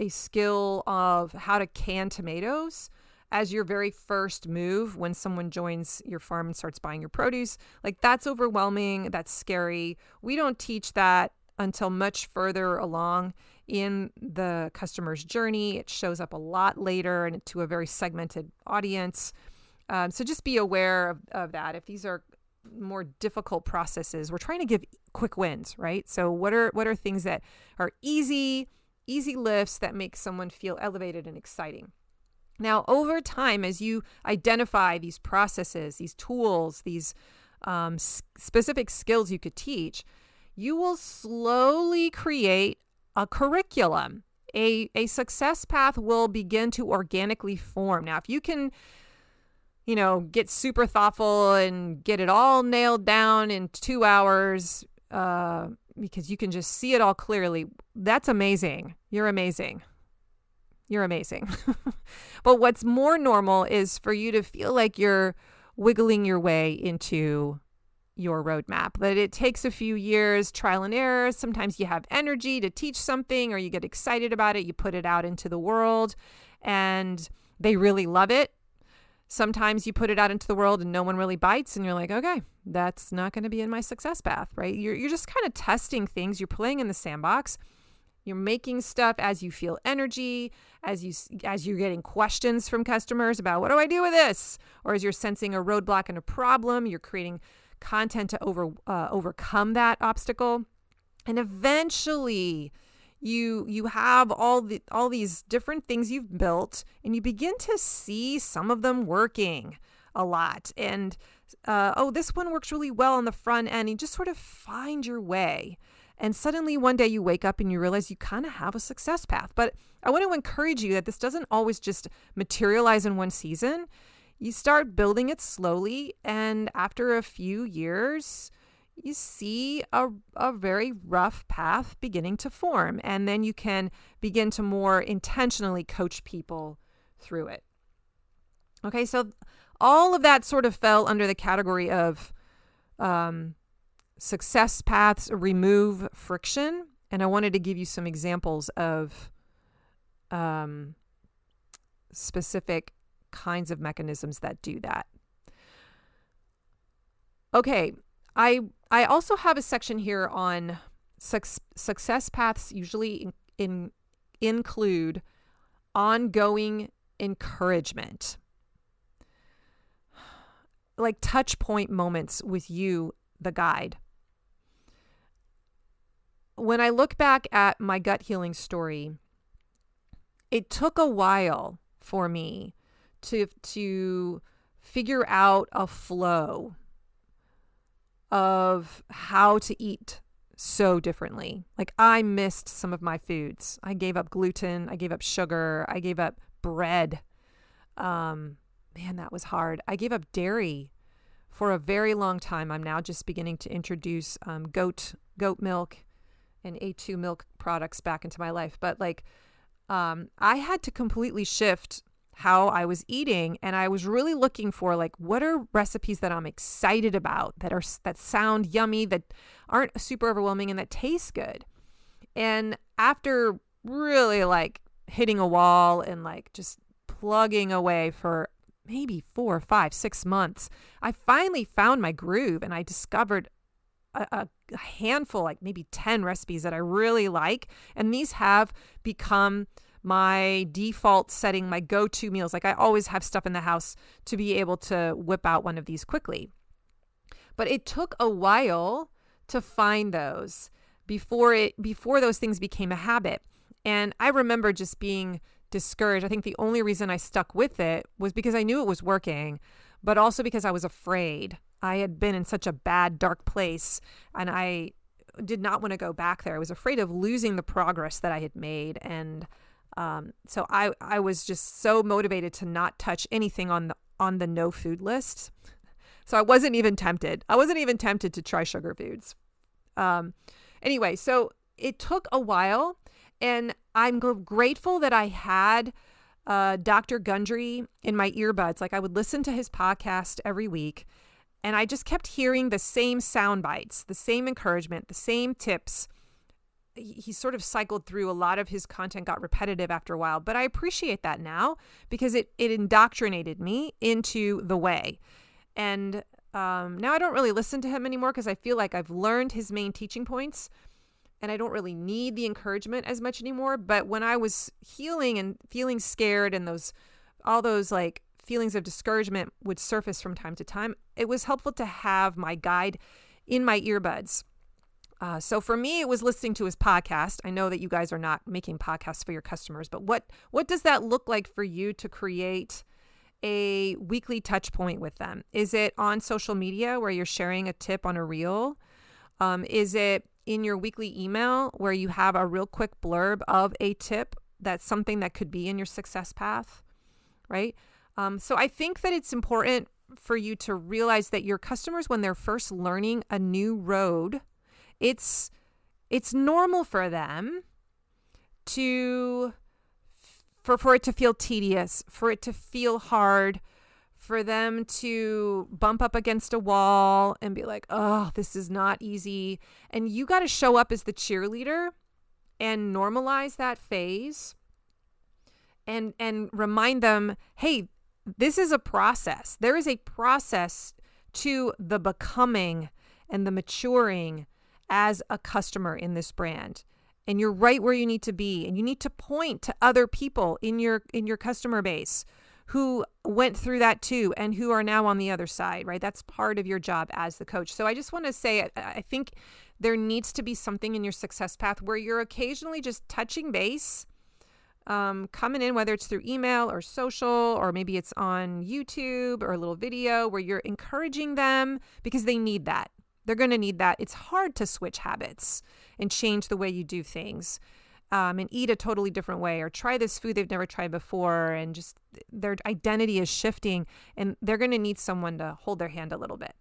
skill of how to can tomatoes as your very first move when someone joins your farm and starts buying your produce. Like, that's overwhelming. That's scary. We don't teach that until much further along in the customer's journey. It shows up a lot later and to a very segmented audience. So just be aware of that. If these are more difficult processes, we're trying to give quick wins, right? So what are things that are easy lifts that make someone feel elevated and exciting? Now, over time, as you identify these processes, these tools, these specific skills you could teach, you will slowly create a curriculum. A success path will begin to organically form. Now, if you can, get super thoughtful and get it all nailed down in 2 hours, because you can just see it all clearly, that's amazing. You're amazing. You're amazing. But what's more normal is for you to feel like you're wiggling your way into your roadmap. But it takes a few years, trial and error. Sometimes you have energy to teach something, or you get excited about it. You put it out into the world and they really love it. Sometimes you put it out into the world and no one really bites, and you're like, okay, that's not going to be in my success path, right? You're just kind of testing things. You're playing in the sandbox. You're making stuff as you feel energy, as you're getting questions from customers about, what do I do with this? Or as you're sensing a roadblock and a problem, you're creating content to overcome that obstacle. And eventually you have all these different things you've built, and you begin to see some of them working a lot. And this one works really well on the front end. You just sort of find your way. And suddenly one day you wake up and you realize you kind of have a success path. But I want to encourage you that this doesn't always just materialize in one season. You start building it slowly, and after a few years, you see a very rough path beginning to form. And then you can begin to more intentionally coach people through it. Okay, so all of that sort of fell under the category of success paths remove friction. And I wanted to give you some examples of specific kinds of mechanisms that do that. Okay, I also have a section here on success paths usually include ongoing encouragement, like touch point moments with you, the guide. When I look back at my gut healing story, it took a while for me to figure out a flow of how to eat so differently. Like, I missed some of my foods. I gave up gluten. I gave up sugar. I gave up bread. Man, that was hard. I gave up dairy for a very long time. I'm now just beginning to introduce goat milk and A2 milk products back into my life. But I had to completely shift how I was eating, and I was really looking for what are recipes that I'm excited about, that sound yummy, that aren't super overwhelming, and that taste good. And after really hitting a wall and just plugging away for maybe 4, 5, 6 months, I finally found my groove, and I discovered a handful, like maybe 10 recipes that I really like. And these have become my default setting, my go-to meals. Like I always have stuff in the house to be able to whip out one of these quickly. But it took a while to find those before those things became a habit. And I remember just being discouraged. I think the only reason I stuck with it was because I knew it was working, but also because I was afraid. I had been in such a bad, dark place, and I did not want to go back there. I was afraid of losing the progress that I had made. And so I was just so motivated to not touch anything on the no food list. So I wasn't even tempted. I wasn't even tempted to try sugar foods. Anyway, so it took a while, and I'm grateful that I had Dr. Gundry in my earbuds. Like I would listen to his podcast every week, and I just kept hearing the same sound bites, the same encouragement, the same tips. He sort of cycled through a lot of his content, got repetitive after a while, but I appreciate that now because it indoctrinated me into the way. And now I don't really listen to him anymore because I feel like I've learned his main teaching points, and I don't really need the encouragement as much anymore. But when I was healing and feeling scared, and all those like feelings of discouragement would surface from time to time, it was helpful to have my guide in my earbuds. So for me, it was listening to his podcast. I know that you guys are not making podcasts for your customers, but what does that look like for you to create a weekly touch point with them? Is it on social media where you're sharing a tip on a reel? Is it in your weekly email where you have a real quick blurb of a tip that's something that could be in your success path, right? So I think that it's important for you to realize that your customers, when they're first learning a new road, it's normal for them for it to feel tedious, for it to feel hard, for them to bump up against a wall and be like, oh, this is not easy. And you got to show up as the cheerleader and normalize that phase and remind them, hey, this is a process. There is a process to the becoming and the maturing as a customer in this brand. And you're right where you need to be. And you need to point to other people in your customer base who went through that too and who are now on the other side, right? That's part of your job as the coach. So I just want to say, I think there needs to be something in your success path where you're occasionally just touching base, coming in, whether it's through email or social, or maybe it's on YouTube or a little video where you're encouraging them because they need that. They're going to need that. It's hard to switch habits and change the way you do things, and eat a totally different way, or try this food they've never tried before, and just their identity is shifting, and they're going to need someone to hold their hand a little bit.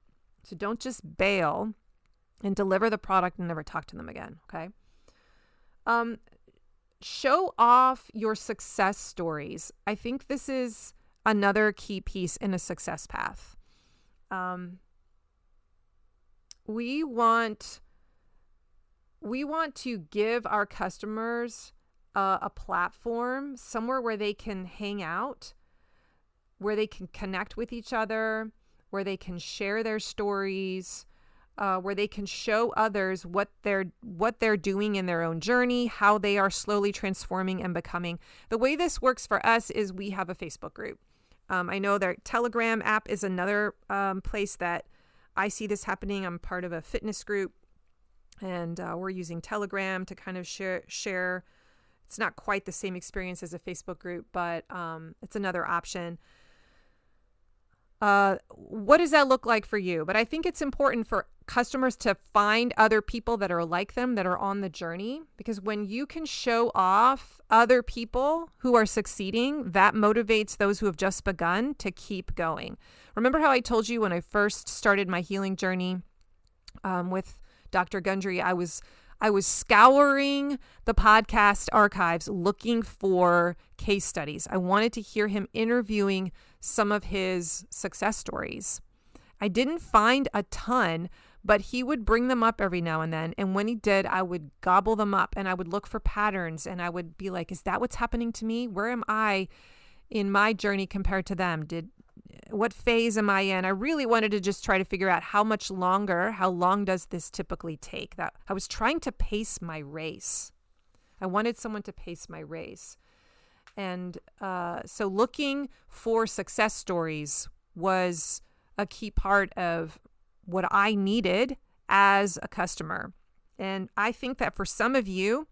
So don't just bail and deliver the product and never talk to them again, okay? Show off your success stories. I think this is another key piece in a success path. We want to give our customers a platform, somewhere where they can hang out, where they can connect with each other, where they can share their stories, where they can show others what they're doing in their own journey, how they are slowly transforming and becoming. The way this works for us is we have a Facebook group. I know their Telegram app is another place that I see this happening. I'm part of a fitness group, and we're using Telegram to kind of share. It's not quite the same experience as a Facebook group, but it's another option. What does that look like for you? But I think it's important for customers to find other people that are like them, that are on the journey, because when you can show off other people who are succeeding, that motivates those who have just begun to keep going. Remember how I told you when I first started my healing journey with Dr. Gundry, I was scouring the podcast archives looking for case studies. I wanted to hear him interviewing some of his success stories. I didn't find a ton, but he would bring them up every now and then. And when he did, I would gobble them up and I would look for patterns, and I would be like, is that what's happening to me? Where am I in my journey compared to them? what phase am I in? I really wanted to just try to figure out how long does this typically take? That I was trying to pace my race. I wanted someone to pace my race. And so looking for success stories was a key part of what I needed as a customer. And I think that for some of you,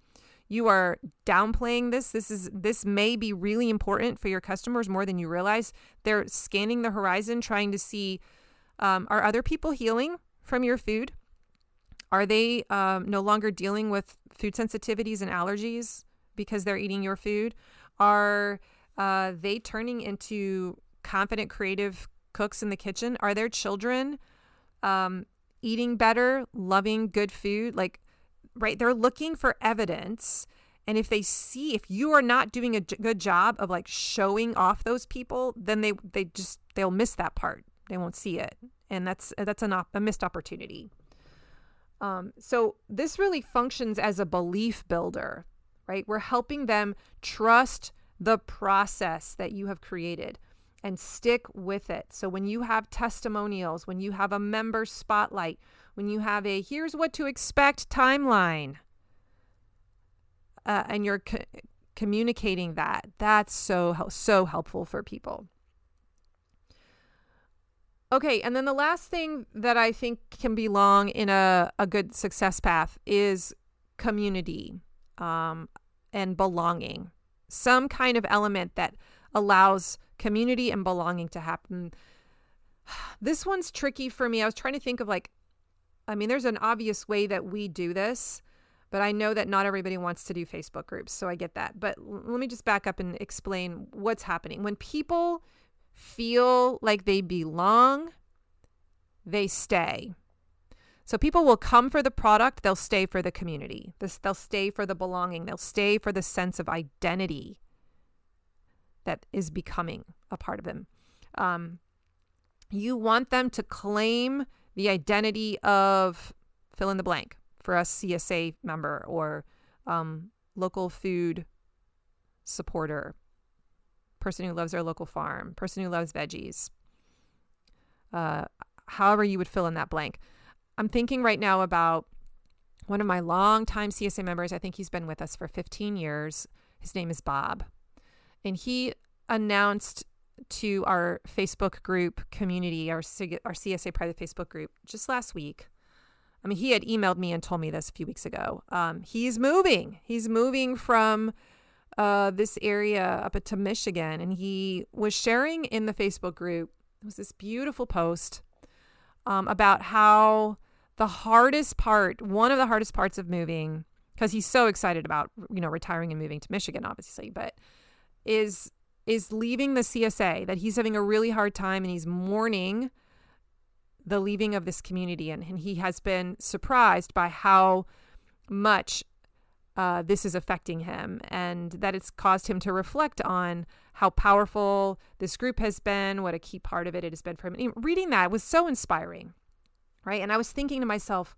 you are downplaying this. This may be really important for your customers more than you realize. They're scanning the horizon, trying to see, are other people healing from your food? Are they no longer dealing with food sensitivities and allergies because they're eating your food? Are they turning into confident, creative cooks in the kitchen? Are their children eating better, loving good food? Right? They're looking for evidence. And if if you are not doing a good job of showing off those people, then they'll miss that part. They won't see it. And that's a missed opportunity. So this really functions as a belief builder, right? We're helping them trust the process that you have created and stick with it. So when you have testimonials, when you have a member spotlight, when you have a here's what to expect timeline, and you're communicating that's so helpful for people. Okay, and then the last thing that I think can belong in a good success path is community and belonging. Some kind of element that allows community and belonging to happen. This one's tricky for me. I was trying to think of there's an obvious way that we do this, but I know that not everybody wants to do Facebook groups, so I get that. But let me just back up and explain what's happening. When people feel like they belong, they stay. So people will come for the product, they'll stay for the community. They'll stay for the belonging, they'll stay for the sense of identity that is becoming a part of them. You want them to claim the identity of fill in the blank for a CSA member or local food supporter, person who loves their local farm, person who loves veggies, however you would fill in that blank. I'm thinking right now about one of my longtime CSA members. I think he's been with us for 15 years. His name is Bob. And he announced to our Facebook group community, our CSA private Facebook group, just last week. He had emailed me and told me this a few weeks ago. He's moving. He's moving from this area up to Michigan. And he was sharing in the Facebook group, it was this beautiful post about how one of the hardest parts of moving, because he's so excited about, retiring and moving to Michigan, obviously, but is leaving the CSA, that he's having a really hard time and he's mourning the leaving of this community. And he has been surprised by how much this is affecting him, and that it's caused him to reflect on how powerful this group has been, what a key part of it has been for him. And reading that was so inspiring, right? And I was thinking to myself,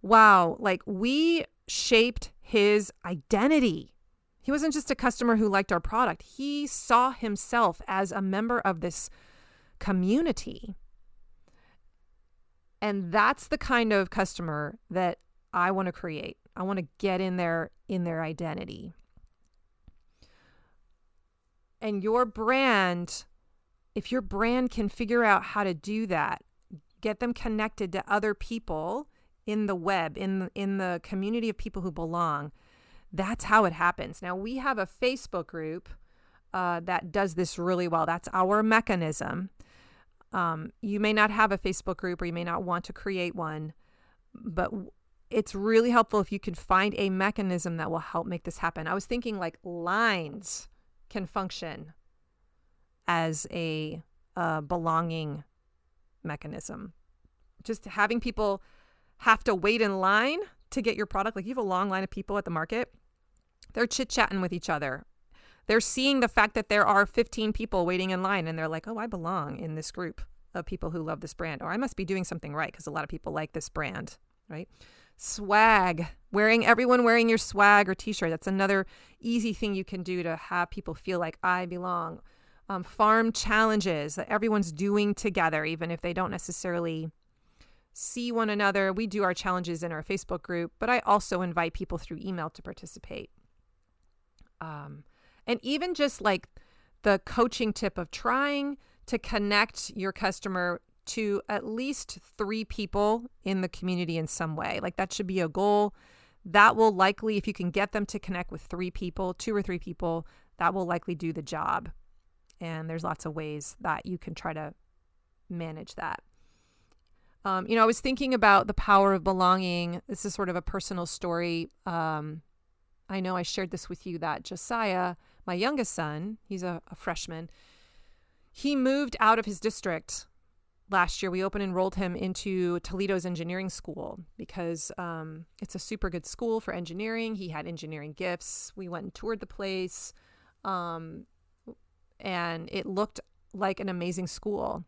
wow, we shaped his identity. He wasn't just a customer who liked our product. He saw himself as a member of this community. And that's the kind of customer that I want to create. I want to get in their identity. And your brand, if your brand can figure out how to do that, get them connected to other people in the web, in the community of people who belong, that's how it happens. Now, we have a Facebook group that does this really well. That's our mechanism. You may not have a Facebook group, or you may not want to create one, but it's really helpful if you can find a mechanism that will help make this happen. I was thinking lines can function as a belonging mechanism. Just having people have to wait in line to get your product. You have a long line of people at the market. They're chit-chatting with each other. They're seeing the fact that there are 15 people waiting in line, and they're like, oh, I belong in this group of people who love this brand, or I must be doing something right because a lot of people like this brand, right? Swag, everyone wearing your swag or t-shirt. That's another easy thing you can do to have people feel like I belong. farm challenges that everyone's doing together, even if they don't necessarily see one another. We do our challenges in our Facebook group, but I also invite people through email to participate. And even just like the coaching tip of trying to connect your customer to at least 3 people in the community in some way. Like that should be a goal. That will likely, if you can get them to connect with 3 people, 2 or 3 people, that will likely do the job. And there's lots of ways that you can try to manage that. I was thinking about the power of belonging. This is sort of a personal story. I know I shared this with you that Josiah, my youngest son, he's a freshman, he moved out of his district last year. We enrolled him into Toledo's engineering school because it's a super good school for engineering. He had engineering gifts. We went and toured the place, and it looked like an amazing school.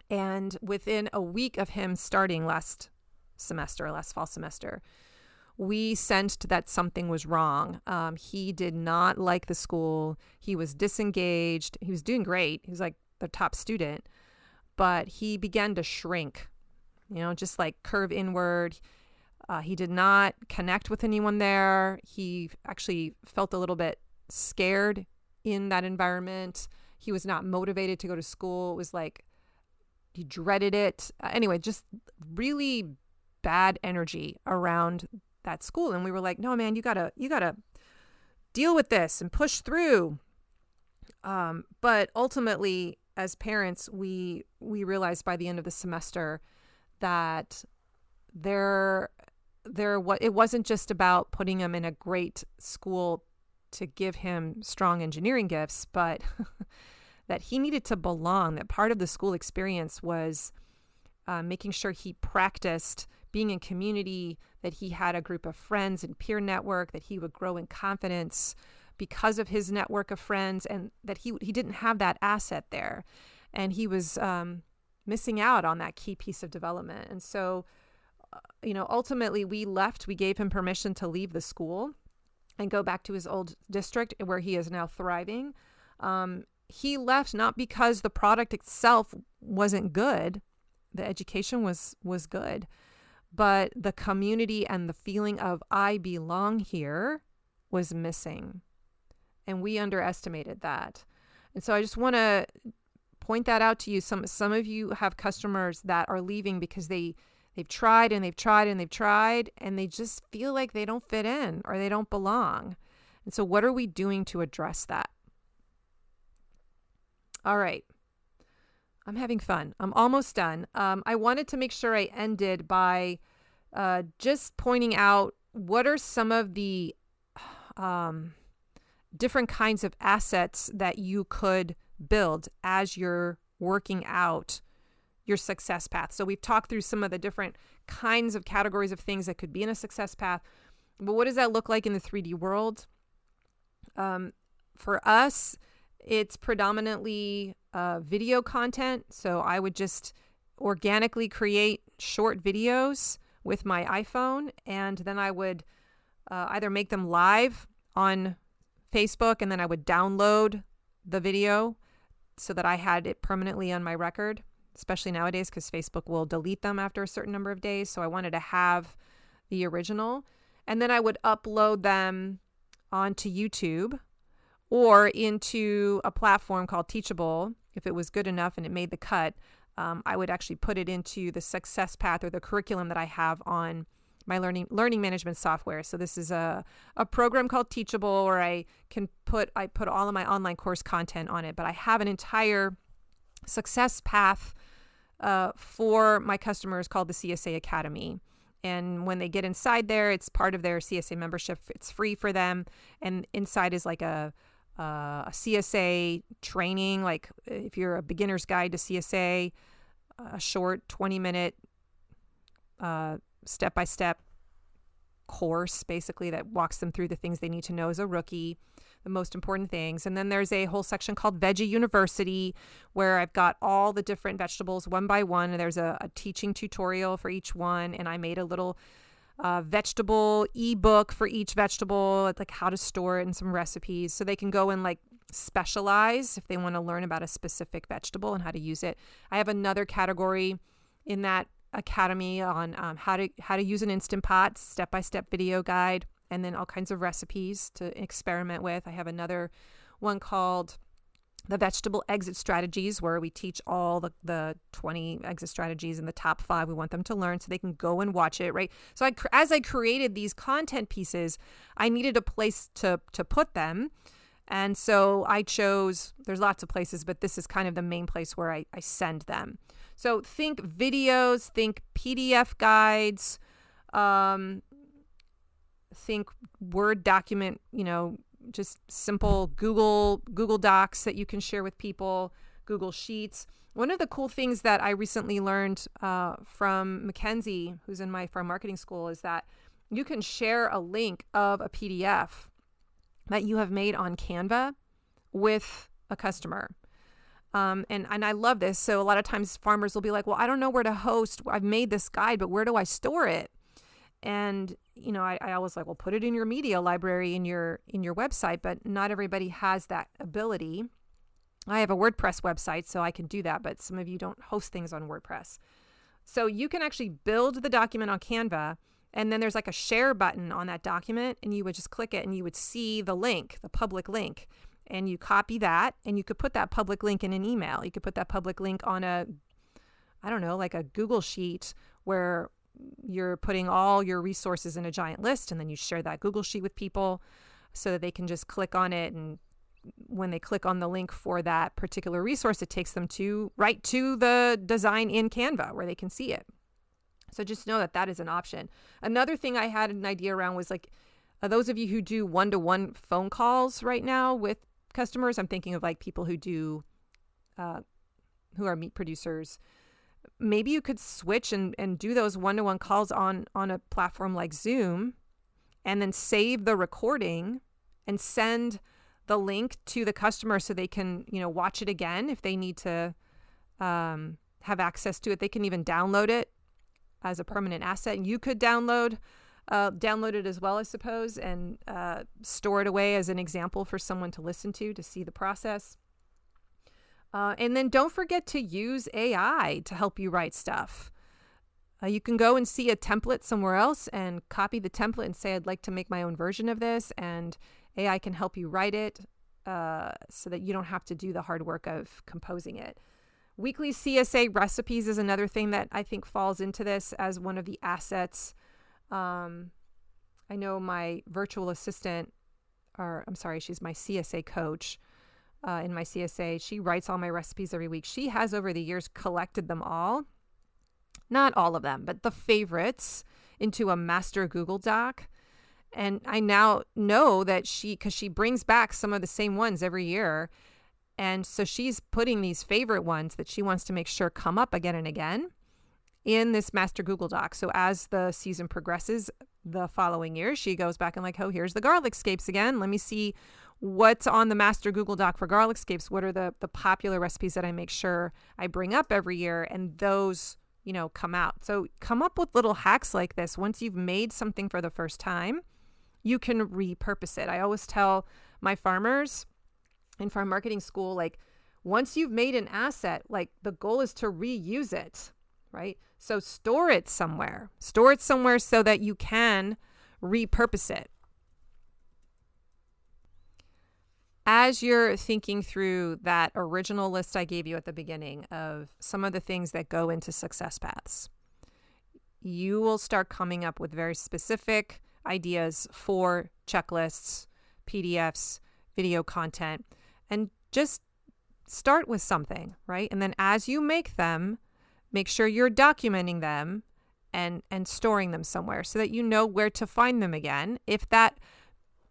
And within a week of him starting last fall semester, we sensed that something was wrong. He did not like the school. He was disengaged. He was doing great. He was like the top student, but he began to shrink, just like curve inward. He did not connect with anyone there. He actually felt a little bit scared in that environment. He was not motivated to go to school. It was like he dreaded it. Anyway, just really bad energy around that school. And we were like, no, man, you gotta deal with this and push through. But ultimately, as parents, we realized by the end of the semester that it wasn't just about putting him in a great school to give him strong engineering gifts, but that he needed to belong. That part of the school experience was making sure he practiced being in community, that he had a group of friends and peer network, that he would grow in confidence because of his network of friends, and that he didn't have that asset there. And he was missing out on that key piece of development. And so, ultimately we gave him permission to leave the school and go back to his old district where he is now thriving. He left not because the product itself wasn't good. The education was good, but the community and the feeling of I belong here was missing. And we underestimated that. And so I just want to point that out to you. Some of you have customers that are leaving because they've tried and they've tried and they've tried, and they just feel like they don't fit in or they don't belong. And so what are we doing to address that? All right. I'm having fun. I'm almost done. I wanted to make sure I ended by just pointing out what are some of the different kinds of assets that you could build as you're working out your success path. So we've talked through some of the different kinds of categories of things that could be in a success path. But what does that look like in the 3D world? For us, it's predominantly video content. So I would just organically create short videos with my iPhone, and then I would either make them live on Facebook, and then I would download the video so that I had it permanently on my record, especially nowadays because Facebook will delete them after a certain number of days. So I wanted to have the original. And then I would upload them onto YouTube or into a platform called Teachable. If it was good enough and it made the cut, I would actually put it into the success path or the curriculum that I have on my learning management software. So this is a program called Teachable where I put all of my online course content on it, but I have an entire success path for my customers called the CSA Academy. And when they get inside there, it's part of their CSA membership. It's free for them. And inside is like a CSA training, like if you're a beginner's guide to CSA, a short 20-minute step-by-step course, basically, that walks them through the things they need to know as a rookie, the most important things. And then there's a whole section called Veggie University where I've got all the different vegetables one by one, and there's a teaching tutorial for each one. And I made a little vegetable ebook for each vegetable, like how to store it and some recipes, so they can go and like specialize if they want to learn about a specific vegetable and how to use it. I have another category in that academy on how to use an Instant Pot, step-by-step video guide, and then all kinds of recipes to experiment with. I have another one called the Vegetable Exit Strategies, where we teach all the 20 exit strategies and the top 5 we want them to learn so they can go and watch it, right? So as I created these content pieces, I needed a place to put them. And so I chose, there's lots of places, but this is kind of the main place where I send them. So think videos, think PDF guides, think Word document, just simple Google Docs that you can share with people, Google Sheets. One of the cool things that I recently learned from Mackenzie, who's in my farm marketing school, is that you can share a link of a PDF that you have made on Canva with a customer. And I love this. So a lot of times farmers will be like, well, I don't know where to host. I've made this guide, but where do I store it? And, I always like, well, put it in your media library in your website, but not everybody has that ability. I have a WordPress website, so I can do that, but some of you don't host things on WordPress. So you can actually build the document on Canva, and then there's like a share button on that document, and you would just click it and you would see the link, the public link, and you copy that, and you could put that public link in an email. You could put that public link on like a Google Sheet where you're putting all your resources in a giant list, and then you share that Google Sheet with people so that they can just click on it. And when they click on the link for that particular resource, it takes them right to the design in Canva where they can see it. So just know that is an option. Another thing I had an idea around was like, those of you who do one-to-one phone calls right now with customers, I'm thinking of like people who are meat producers. Maybe you could switch and do those one-to-one calls on a platform like Zoom, and then save the recording and send the link to the customer so they can, watch it again if they need to have access to it. They can even download it as a permanent asset. And you could download it as well, I suppose, and store it away as an example for someone to listen to see the process. And then don't forget to use AI to help you write stuff. You can go and see a template somewhere else and copy the template and say, I'd like to make my own version of this. And AI can help you write it so that you don't have to do the hard work of composing it. Weekly CSA recipes is another thing that I think falls into this as one of the assets. I know my virtual assistant, she's my CSA coach. In my CSA, she writes all my recipes every week. She has over the years collected them all, not all of them, but the favorites into a master Google Doc. And I now know that because she brings back some of the same ones every year. And so she's putting these favorite ones that she wants to make sure come up again and again in this master Google Doc. So as the season progresses the following year, she goes back and like, oh, here's the garlic scapes again. Let me see what's on the master Google Doc for garlic scapes. What are the popular recipes that I make sure I bring up every year, and those, come out. So come up with little hacks like this. Once you've made something for the first time, you can repurpose it. I always tell my farmers in farm marketing school, like, once you've made an asset, like, the goal is to reuse it, right? So store it somewhere so that you can repurpose it. As you're thinking through that original list I gave you at the beginning of some of the things that go into success paths, you will start coming up with very specific ideas for checklists, PDFs, video content, and just start with something, right? And then as you make them, make sure you're documenting them and storing them somewhere so that you know where to find them again. If that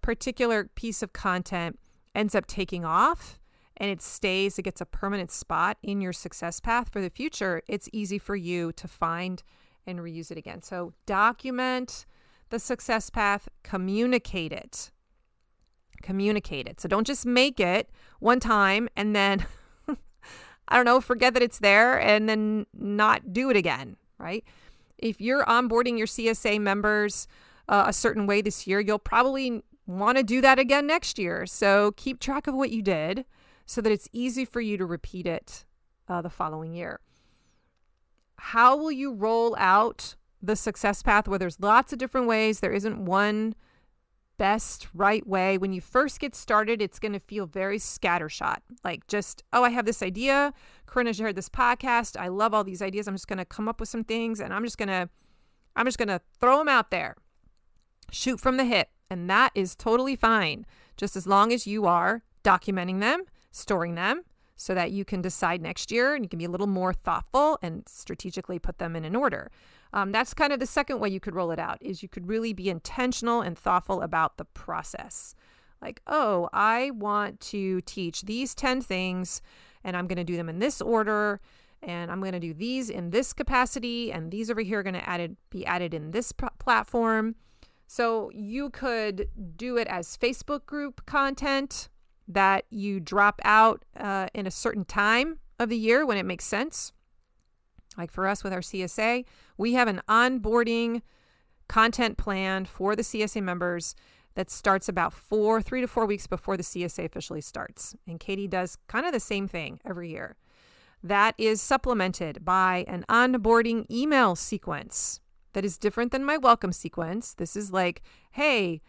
particular piece of content ends up taking off and it gets a permanent spot in your success path for the future, it's easy for you to find and reuse it again. So document the success path, communicate it. So don't just make it one time and then, forget that it's there and then not do it again, right? If you're onboarding your CSA members a certain way this year, you'll probably want to do that again next year. So keep track of what you did so that it's easy for you to repeat it the following year. How will you roll out the success path where there's lots of different ways? There isn't one best right way. When you first get started, it's going to feel very scattershot. Like just, oh, I have this idea. Corinna shared this podcast. I love all these ideas. I'm just going to come up with some things and I'm just going to throw them out there. Shoot from the hip. And that is totally fine. Just as long as you are documenting them, storing them, so that you can decide next year and you can be a little more thoughtful and strategically put them in an order. That's kind of the second way you could roll it out, is you could really be intentional and thoughtful about the process. Like, oh, I want to teach these 10 things and I'm going to do them in this order and I'm going to do these in this capacity and these over here are going to be added in this platform. So you could do it as Facebook group content that you drop out in a certain time of the year when it makes sense. Like for us with our CSA, we have an onboarding content plan for the CSA members that starts about 3 to 4 weeks before the CSA officially starts. And Katie does kind of the same thing every year. That is supplemented by an onboarding email sequence that is different than my welcome sequence. This is like, hey,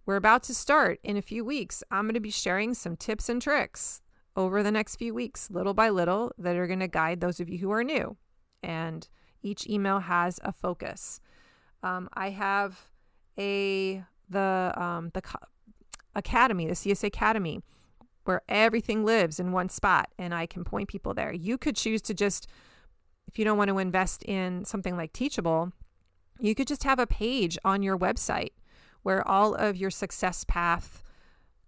we're about to start in a few weeks. I'm going to be sharing some tips and tricks over the next few weeks, little by little, that are going to guide those of you who are new. And each email has a focus. I have the Academy, the CSA Academy, where everything lives in one spot and I can point people there. You could choose to just, if you don't want to invest in something like Teachable, you could just have a page on your website where all of your success path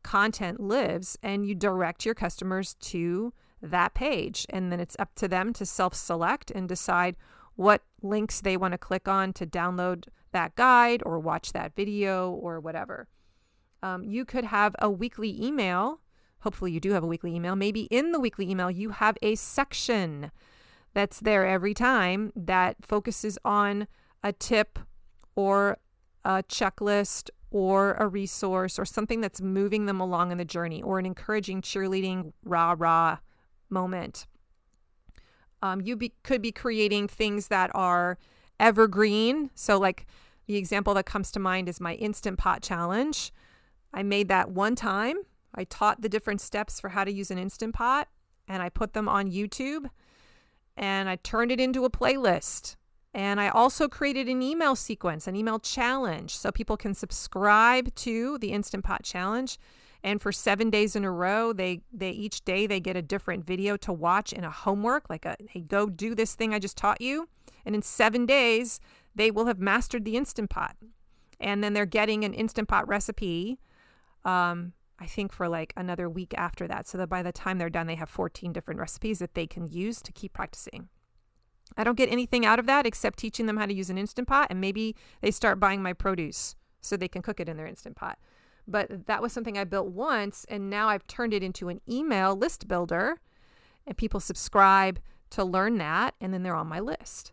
content lives and you direct your customers to that page. And then it's up to them to self-select and decide what links they want to click on to download that guide or watch that video or whatever. You could have a weekly email. Hopefully you do have a weekly email. Maybe in the weekly email, you have a section that's there every time that focuses on a tip or a checklist or a resource or something that's moving them along in the journey, or an encouraging cheerleading rah-rah moment. Could be creating things that are evergreen. So like the example that comes to mind is my Instant Pot challenge. I made that one time. I taught the different steps for how to use an Instant Pot and I put them on YouTube and I turned it into a playlist. And I also created an email sequence, an email challenge, so people can subscribe to the Instant Pot challenge. And for 7 days in a row, they each day they get a different video to watch in a homework, like hey, go do this thing I just taught you. And in 7 days, they will have mastered the Instant Pot. And then they're getting an Instant Pot recipe, I think for like another week after that. So that by the time they're done, they have 14 different recipes that they can use to keep practicing. I don't get anything out of that except teaching them how to use an Instant Pot, and maybe they start buying my produce so they can cook it in their Instant Pot. But that was something I built once, and now I've turned it into an email list builder, and people subscribe to learn that, and then they're on my list.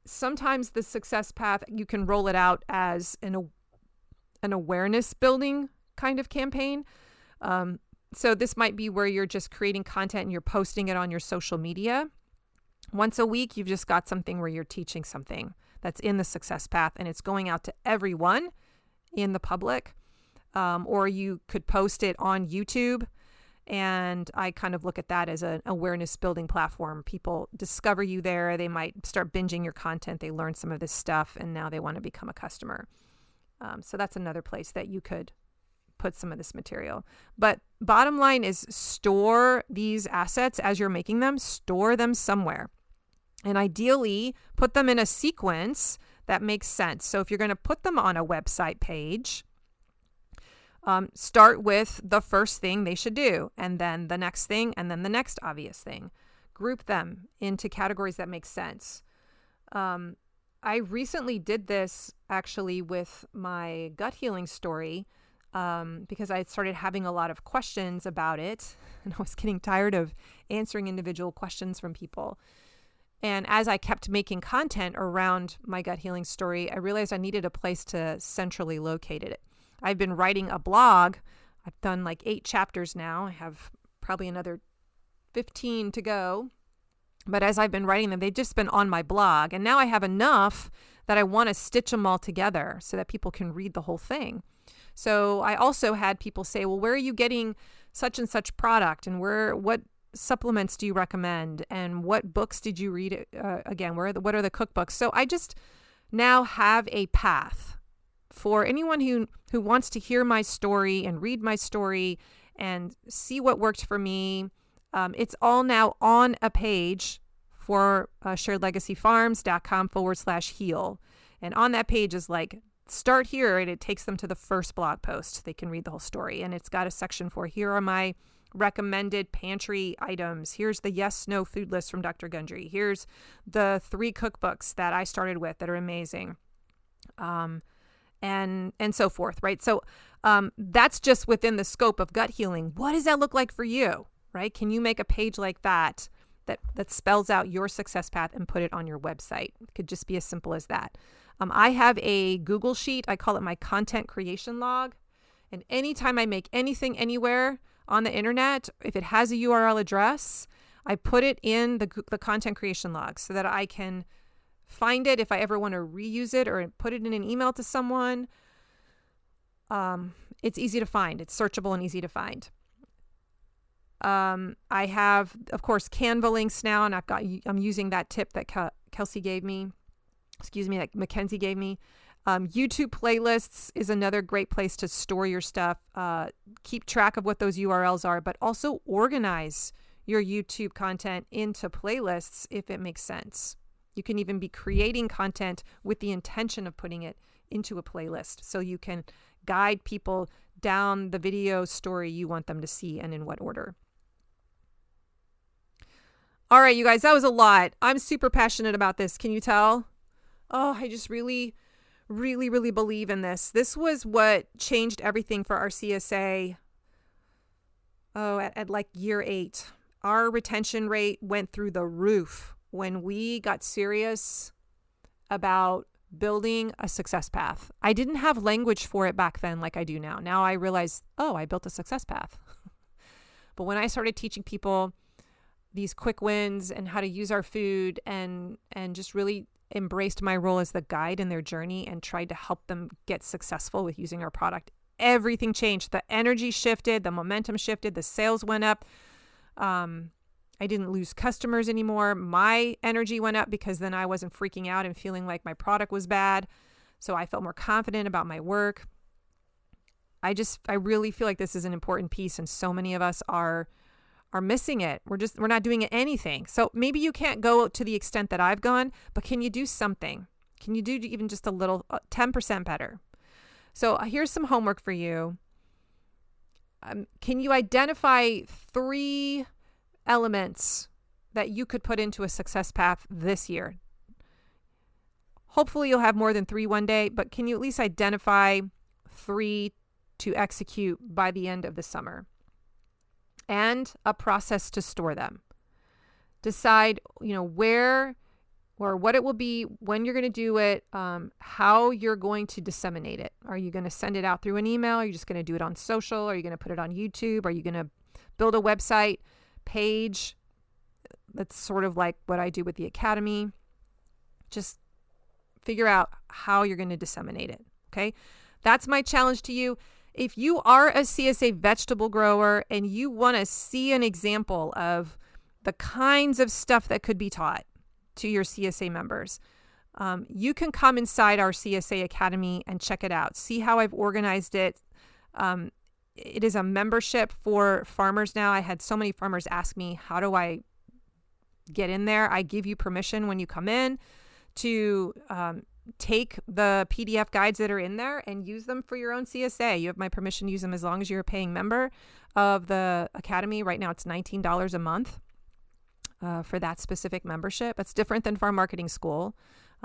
Sometimes the success path, you can roll it out as an awareness building kind of campaign. So this might be where you're just creating content and you're posting it on your social media. Once a week, you've just got something where you're teaching something that's in the success path and it's going out to everyone in the public. Or you could post it on YouTube. And I kind of look at that as an awareness building platform. People discover you there. They might start binging your content. They learn some of this stuff and now they want to become a customer. So that's another place that you could put some of this material. But bottom line is store these assets as you're making them, store them somewhere. And ideally, put them in a sequence that makes sense. So if you're going to put them on a website page, start with the first thing they should do, and then the next thing, and then the next obvious thing. Group them into categories that make sense. I recently did this actually with my gut healing story because I started having a lot of questions about it, and I was getting tired of answering individual questions from people. And as I kept making content around my gut healing story, I realized I needed a place to centrally locate it. I've been writing a blog. I've done like 8 chapters now. I have probably another 15 to go. But as I've been writing them, they've just been on my blog. And now I have enough that I want to stitch them all together so that people can read the whole thing. So I also had people say, well, where are you getting such and such product? And what supplements do you recommend? And what books did you read? Again, what are the cookbooks? So I just now have a path for anyone who wants to hear my story and read my story and see what worked for me. It's all now on a page for sharedlegacyfarms.com/heal. And on that page is like, start here, and it takes them to the first blog post. They can read the whole story. And it's got a section for, here are my recommended pantry items. Here's the yes/no food list from Dr. Gundry. Here's the 3 cookbooks that I started with that are amazing. And so forth, right? So that's just within the scope of gut healing. What does that look like for you, right? Can you make a page like that spells out your success path and put it on your website? It could just be as simple as that. I have a Google Sheet. I call it my content creation log. And anytime I make anything anywhere on the internet, if it has a URL address, I put it in the content creation log so that I can find it if I ever want to reuse it or put it in an email to someone. It's easy to find. It's searchable and easy to find. I have, of course, Canva links now, and I'm using that tip that Mackenzie gave me. YouTube playlists is another great place to store your stuff. Keep track of what those URLs are, but also organize your YouTube content into playlists if it makes sense. You can even be creating content with the intention of putting it into a playlist so you can guide people down the video story you want them to see and in what order. All right, you guys, that was a lot. I'm super passionate about this. Can you tell? Oh, I just really, really, really believe in this. This was what changed everything for our CSA. At like year 8, our retention rate went through the roof when we got serious about building a success path. I didn't have language for it back then like I do now. Now I realize, I built a success path. But when I started teaching people these quick wins and how to use our food and just really embraced my role as the guide in their journey and tried to help them get successful with using our product, everything changed. The energy shifted, the momentum shifted, the sales went up. I didn't lose customers anymore. My energy went up because then I wasn't freaking out and feeling like my product was bad. So I felt more confident about my work. I really feel like this is an important piece, and so many of us are missing it. We're not doing anything. So maybe you can't go to the extent that I've gone, but can you do something? Can you do even just a little, 10% better? So here's some homework for you. Can you identify 3 elements that you could put into a success path this year? Hopefully you'll have more than 3 one day, but can you at least identify 3 to execute by the end of the summer? And a process to store them. Decide, where or what it will be, when you're going to do it, how you're going to disseminate it. Are you going to send it out through an email? Are you just going to do it on social? Are you going to put it on YouTube? Are you going to build a website page? That's sort of like what I do with the Academy. Just figure out how you're going to disseminate it. Okay. That's my challenge to you. If you are a CSA vegetable grower and you want to see an example of the kinds of stuff that could be taught to your CSA members, you can come inside our CSA Academy and check it out. See how I've organized it. It is a membership for farmers now. I had so many farmers ask me, how do I get in there? I give you permission when you come in to take the PDF guides that are in there and use them for your own CSA. You have my permission to use them as long as you're a paying member of the Academy. Right now it's $19 a month for that specific membership. It's different than Farm Marketing School.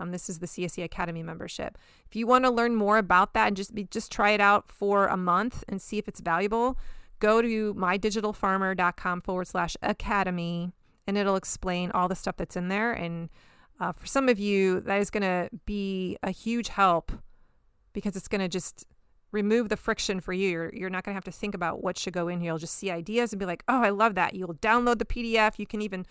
This is the CSA Academy membership. If you want to learn more about that and just try it out for a month and see if it's valuable, go to mydigitalfarmer.com/academy and it'll explain all the stuff that's in there. And for some of you, that is going to be a huge help because it's going to just remove the friction for you. You're not going to have to think about what should go in here. You'll just see ideas and be like, oh, I love that. You'll download the PDF. You can even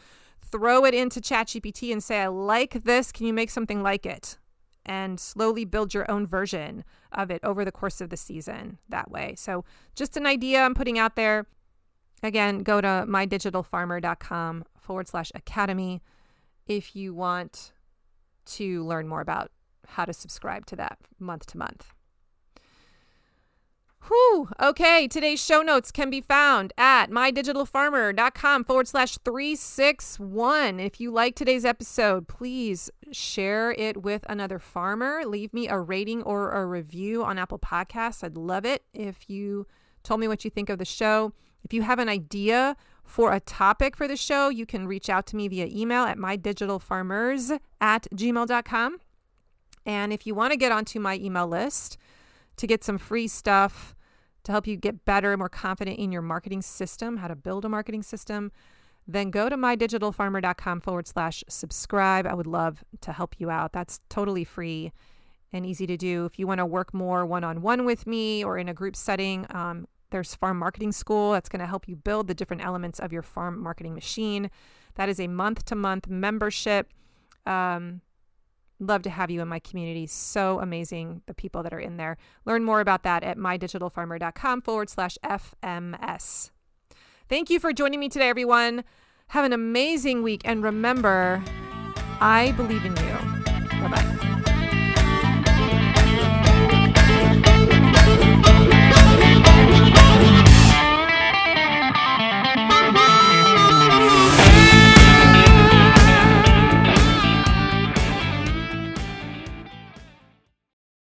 throw it into ChatGPT and say, I like this. Can you make something like it? And slowly build your own version of it over the course of the season that way. So just an idea I'm putting out there. Again, go to mydigitalfarmer.com/academy if you want to learn more about how to subscribe to that month to month. Whew. Okay. Today's show notes can be found at mydigitalfarmer.com/361. If you like today's episode, please share it with another farmer. Leave me a rating or a review on Apple Podcasts. I'd love it if you told me what you think of the show. If you have an idea for a topic for the show, you can reach out to me via email at mydigitalfarmers@gmail.com. And if you want to get onto my email list to get some free stuff to help you get better and more confident in your marketing system, how to build a marketing system, then go to mydigitalfarmer.com/subscribe. I would love to help you out. That's totally free and easy to do. If you want to work more one-on-one with me or in a group setting, there's Farm Marketing School. That's going to help you build the different elements of your farm marketing machine. That is a month-to-month membership. Love to have you in my community. So amazing, the people that are in there. Learn more about that at mydigitalfarmer.com/FMS. Thank you for joining me today, everyone. Have an amazing week. And remember, I believe in you. Bye-bye.